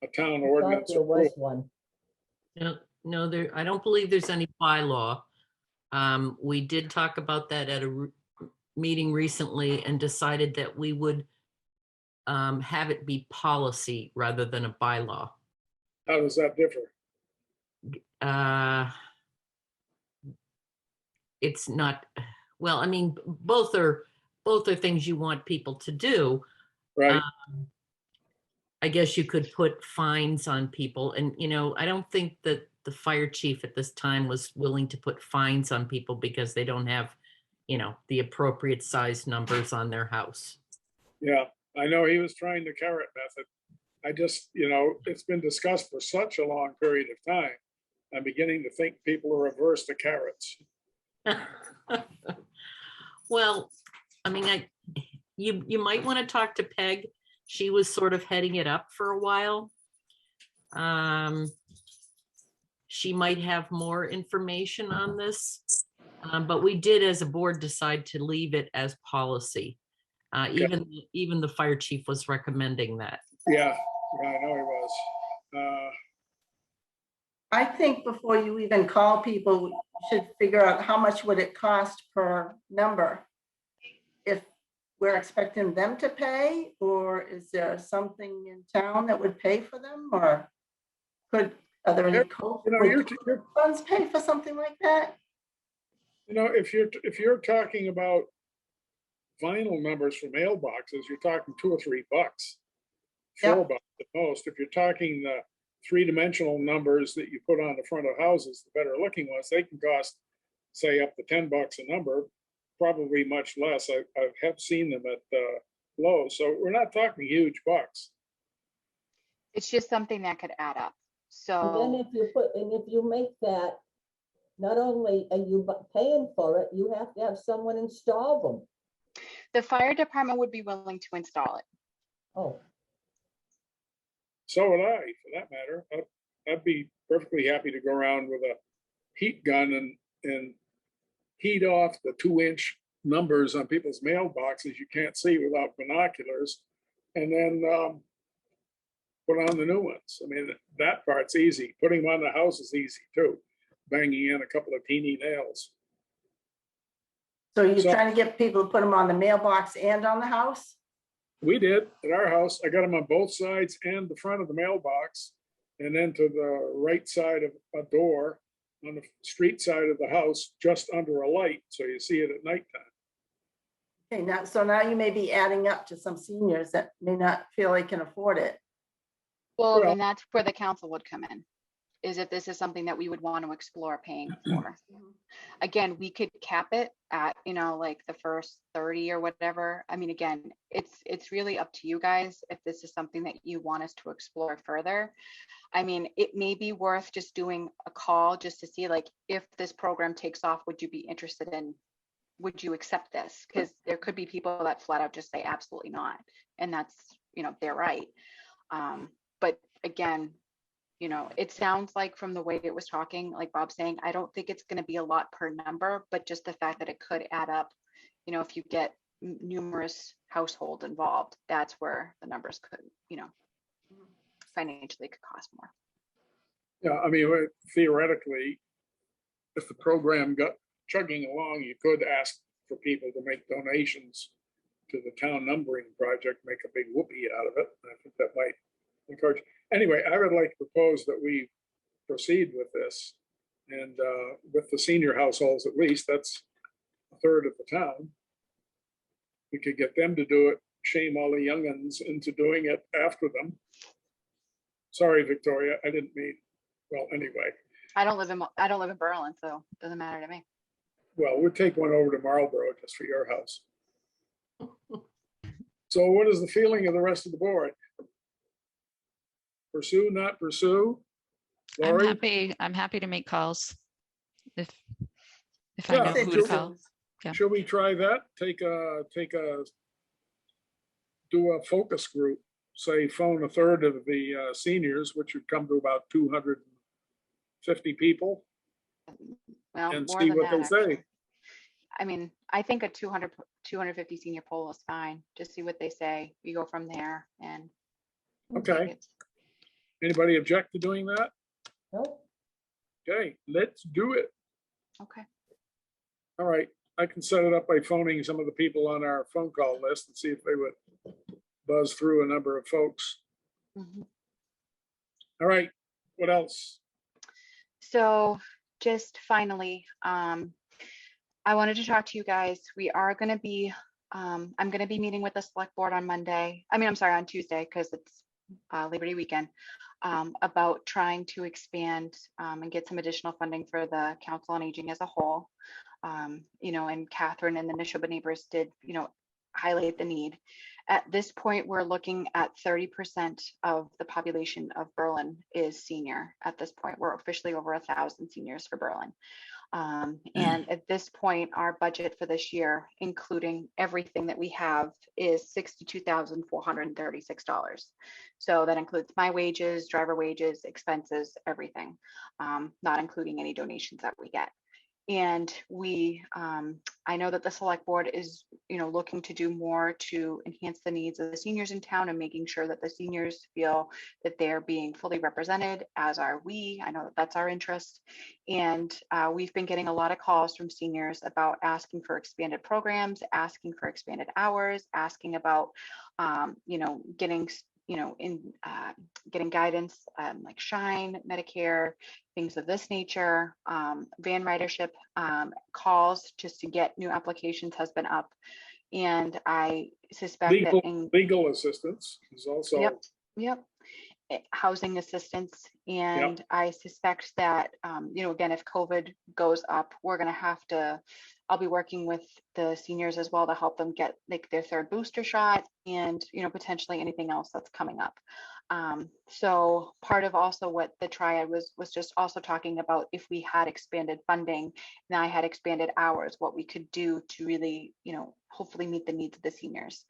a town I thought ordinance? there was one. No, I don't believe there's any bylaw. We did talk about that at a meeting recently and decided that we would have it be policy rather than a bylaw. How does that differ? It's not, well, I mean, both are things you want people to do. Right, I guess you could put fines on people, and, you know, I don't think that the fire chief at this time was willing to put fines on people because they don't have, you know, the appropriate size numbers on their house. yeah, I know he was trying the carrot method. I just, you know, it's been discussed for such a long period of time. I'm beginning to think people are averse to carrots. Well, I mean, you might want to talk to Peg. She was sort of heading it up for a while. She might have more information on this, but we did as a board decide to leave it as policy. Even the fire chief was recommending that. Yeah, I know he was. I think before you even call people, you should figure out how much would it cost per number? If we're expecting them to pay, or is there something in town that would pay for them, or are there any You know, you're funds pay for something like that? You know, if you're talking about vinyl numbers for mailboxes, you're talking $2 or $3, Yep. $4 at most. If you're talking the three-dimensional numbers that you put on the front of houses, the better looking ones, they can cost, say, up to $10 a number, probably much less. I have seen them at Lowe's, so we're not talking huge bucks. It's just something that could add up. And then So if you make that, not only are you paying for it, you have to have someone install them. the fire department would be willing to install it. Oh, So would I, for that matter. I'd be perfectly happy to go around with a heat gun and heat off the 2-inch numbers on people's mailboxes you can't see without binoculars, and then put on the new ones. I mean, that part's easy. Putting them on the house is easy too. Banging in a couple of teeny nails. So you're So- trying to get people to put them on the mailbox and on the house? We did at our house. I got them on both sides and the front of the mailbox, and then to the right side of a door on the street side of the house, just under a light, so you see it at nighttime. Okay, now you may be adding up to some seniors that may not feel they can afford it. Well, Well- then that's where the council would come in, is if this is something that we would want to explore paying for. Again, we could cap it at, you know, like the first 30 or whatever. I mean, again, it's really up to you guys if this is something that you want us to explore further. I mean, it may be worth just doing a call just to see, like, if this program takes off, would you be interested in, would you accept this? Because there could be people that flat out just say absolutely not. And that's, you know, they're right. But again, you know, it sounds like from the way it was talking, like Bob's saying, I don't think it's going to be a lot per number, but just the fact that it could add up, you know, if you get numerous households involved, that's where the numbers could, you know, financially could cost more. Yeah, I mean, theoretically, if the program got chugging along, you could ask for people to make donations to the town numbering project, make a big whoopee out of it. I think that might encourage. Anyway, I would like to propose that we proceed with this And with the senior households, at least, that's a third of the town. We could get them to do it, shame all the young'uns into doing it after them. Sorry, Victoria, I didn't mean, well, anyway. I don't live in Berlin, so it doesn't matter to me. Well, we'll take one over to Marlboro just for your house. So what is the feeling of the rest of the board? Pursue, not pursue? Lori, I'm happy to make calls. If I Yeah, know me who too. to call. Yeah. should we try that? Do a focus group, say phone a third of the seniors, which would come to about 250 people, Well, and more see than what they that, say. actually. I mean, I think a 250 senior poll is fine. Just see what they say. We go from there and. take Okay, it. anybody object to doing that? Nope. Okay, let's do it. Okay. All right, I can set it up by phoning some of the people on our phone call list and see if they would buzz through a number of folks. Mhm. All right, what else? So just finally, I wanted to talk to you guys. We are going to be, I'm going to be meeting with the select board on Monday. I mean, I'm sorry, on Tuesday, because it's Labor Day weekend, about trying to expand and get some additional funding for the Council on Aging as a whole. You know, and Catherine and the Neshoba neighbors did, you know, highlight the need. At this point, we're looking at 30% of the population of Berlin is senior. At this point, we're officially over 1,000 seniors for Berlin. And at this point, our budget for this year, including everything that we have, is $62,436. So that includes my wages, driver wages, expenses, everything, not including any donations that we get. And we, I know that the select board is, you know, looking to do more to enhance the needs of the seniors in town and making sure that the seniors feel that they're being fully represented, as are we. I know that that's our interest. And we've been getting a lot of calls from seniors about asking for expanded programs, asking for expanded hours, asking about, you know, getting, you know, getting guidance like Shine, Medicare, things of this nature. Van ridership calls just to get new applications has been up. And I suspect that Legal assistance is also. Yep. Housing assistance. And I suspect that, you know, again, if COVID goes up, we're going to have to, I'll be working with the seniors as well to help them get like their third booster shot and, you know, potentially anything else that's coming up. So part of also what the triad was just also talking about, if we had expanded funding and I had expanded hours, what we could do to really, you know, hopefully meet the needs of the seniors.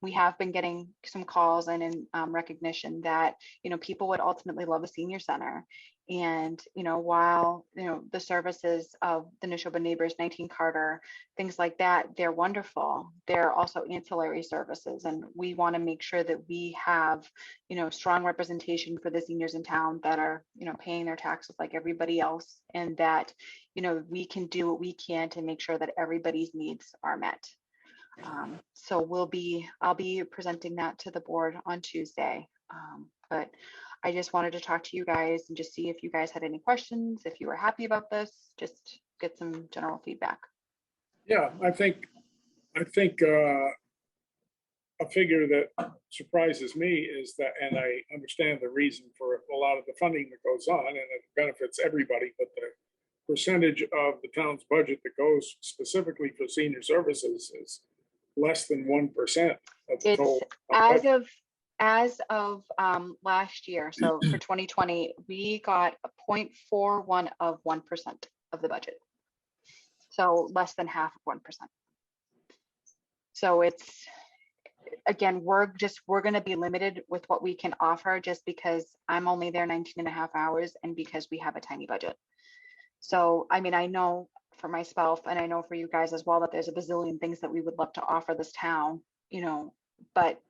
We have been getting some calls and in recognition that, you know, people would ultimately love a senior center. And, you know, while, you know, the services of the Neshoba Neighbors, 19 Carter, things like that, they're wonderful. They're also ancillary services. And we want to make sure that we have, you know, strong representation for the seniors in town that are, you know, paying their taxes like everybody else. And that, you know, we can do what we can to make sure that everybody's needs are met. So I'll be presenting that to the board on Tuesday. But I just wanted to talk to you guys and just see if you guys had any questions, if you were happy about this, just get some general feedback. Yeah, I think a figure that surprises me is that, and I understand the reason for a lot of the funding that goes on, and it benefits everybody, but the percentage of the town's budget that goes specifically for senior services is less than 1% of the total. It's as of last year. So for 2020, we got a 0.41 of 1% of the budget. So less than half of 1%. So it's, again, we're going to be limited with what we can offer just because I'm only there 19 and a half hours and because we have a tiny budget. So, I mean, I know for myself and I know for you guys as well that there's a bazillion things that we would love to offer this town, you know, but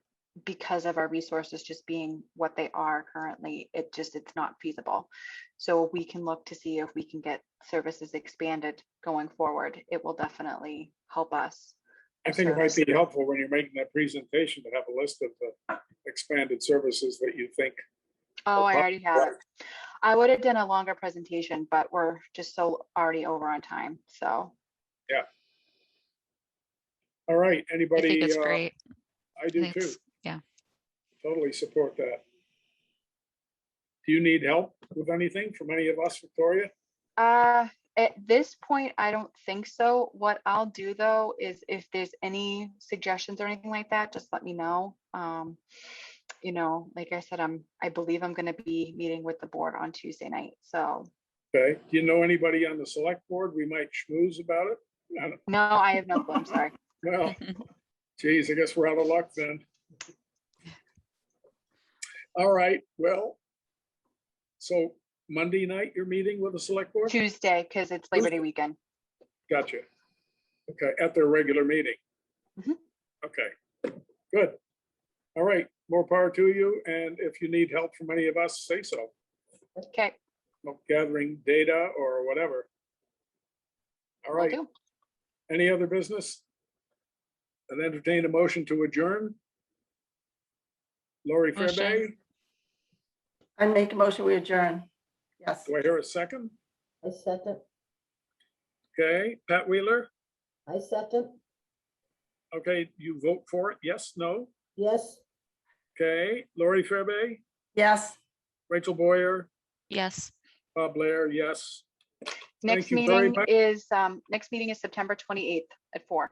because of our resources just being what they are currently, it's not feasible. So we can look to see if we can get services expanded going forward. It will definitely help us. I think it might be helpful when you're making that presentation to have a list of the expanded services that you think. Oh, I already have it. I would have done a longer presentation, but we're just so already over on time, so. All right, I anybody? think it's great. I do think too. it's- yeah. Totally support that. Do you need help with anything from any of us, Victoria? At this point, I don't think so. What I'll do though is if there's any suggestions or anything like that, just let me know. You know, like I said, I believe I'm gonna be meeting with the board on Tuesday night, so. Okay, do you know anybody on the select board? We might schmooze about it? I don't- No, I have no clue, I'm sorry. Well, geez, I guess we're out of luck then. All right, well, so Monday night, you're meeting with the select board? Tuesday, because it's Labor Day weekend. Gotcha. Okay, at their regular meeting. Mhm. Okay, good. All right, more power to you. And if you need help from any of us, say so. Okay, Gathering data or whatever. All will right, do. any other business? And entertain a motion to adjourn. Lori Motion. Fairbank, I make a motion, we adjourn. Yes. do I hear a second? I second, Okay, Pat Wheeler, I second, okay, you vote for it, yes, no? yes. Okay, Lori Fairbank, Yes. Rachel Boyer, Yes. Bob Blair, yes. Next you very meeting much. is, next meeting is September 28th at 4.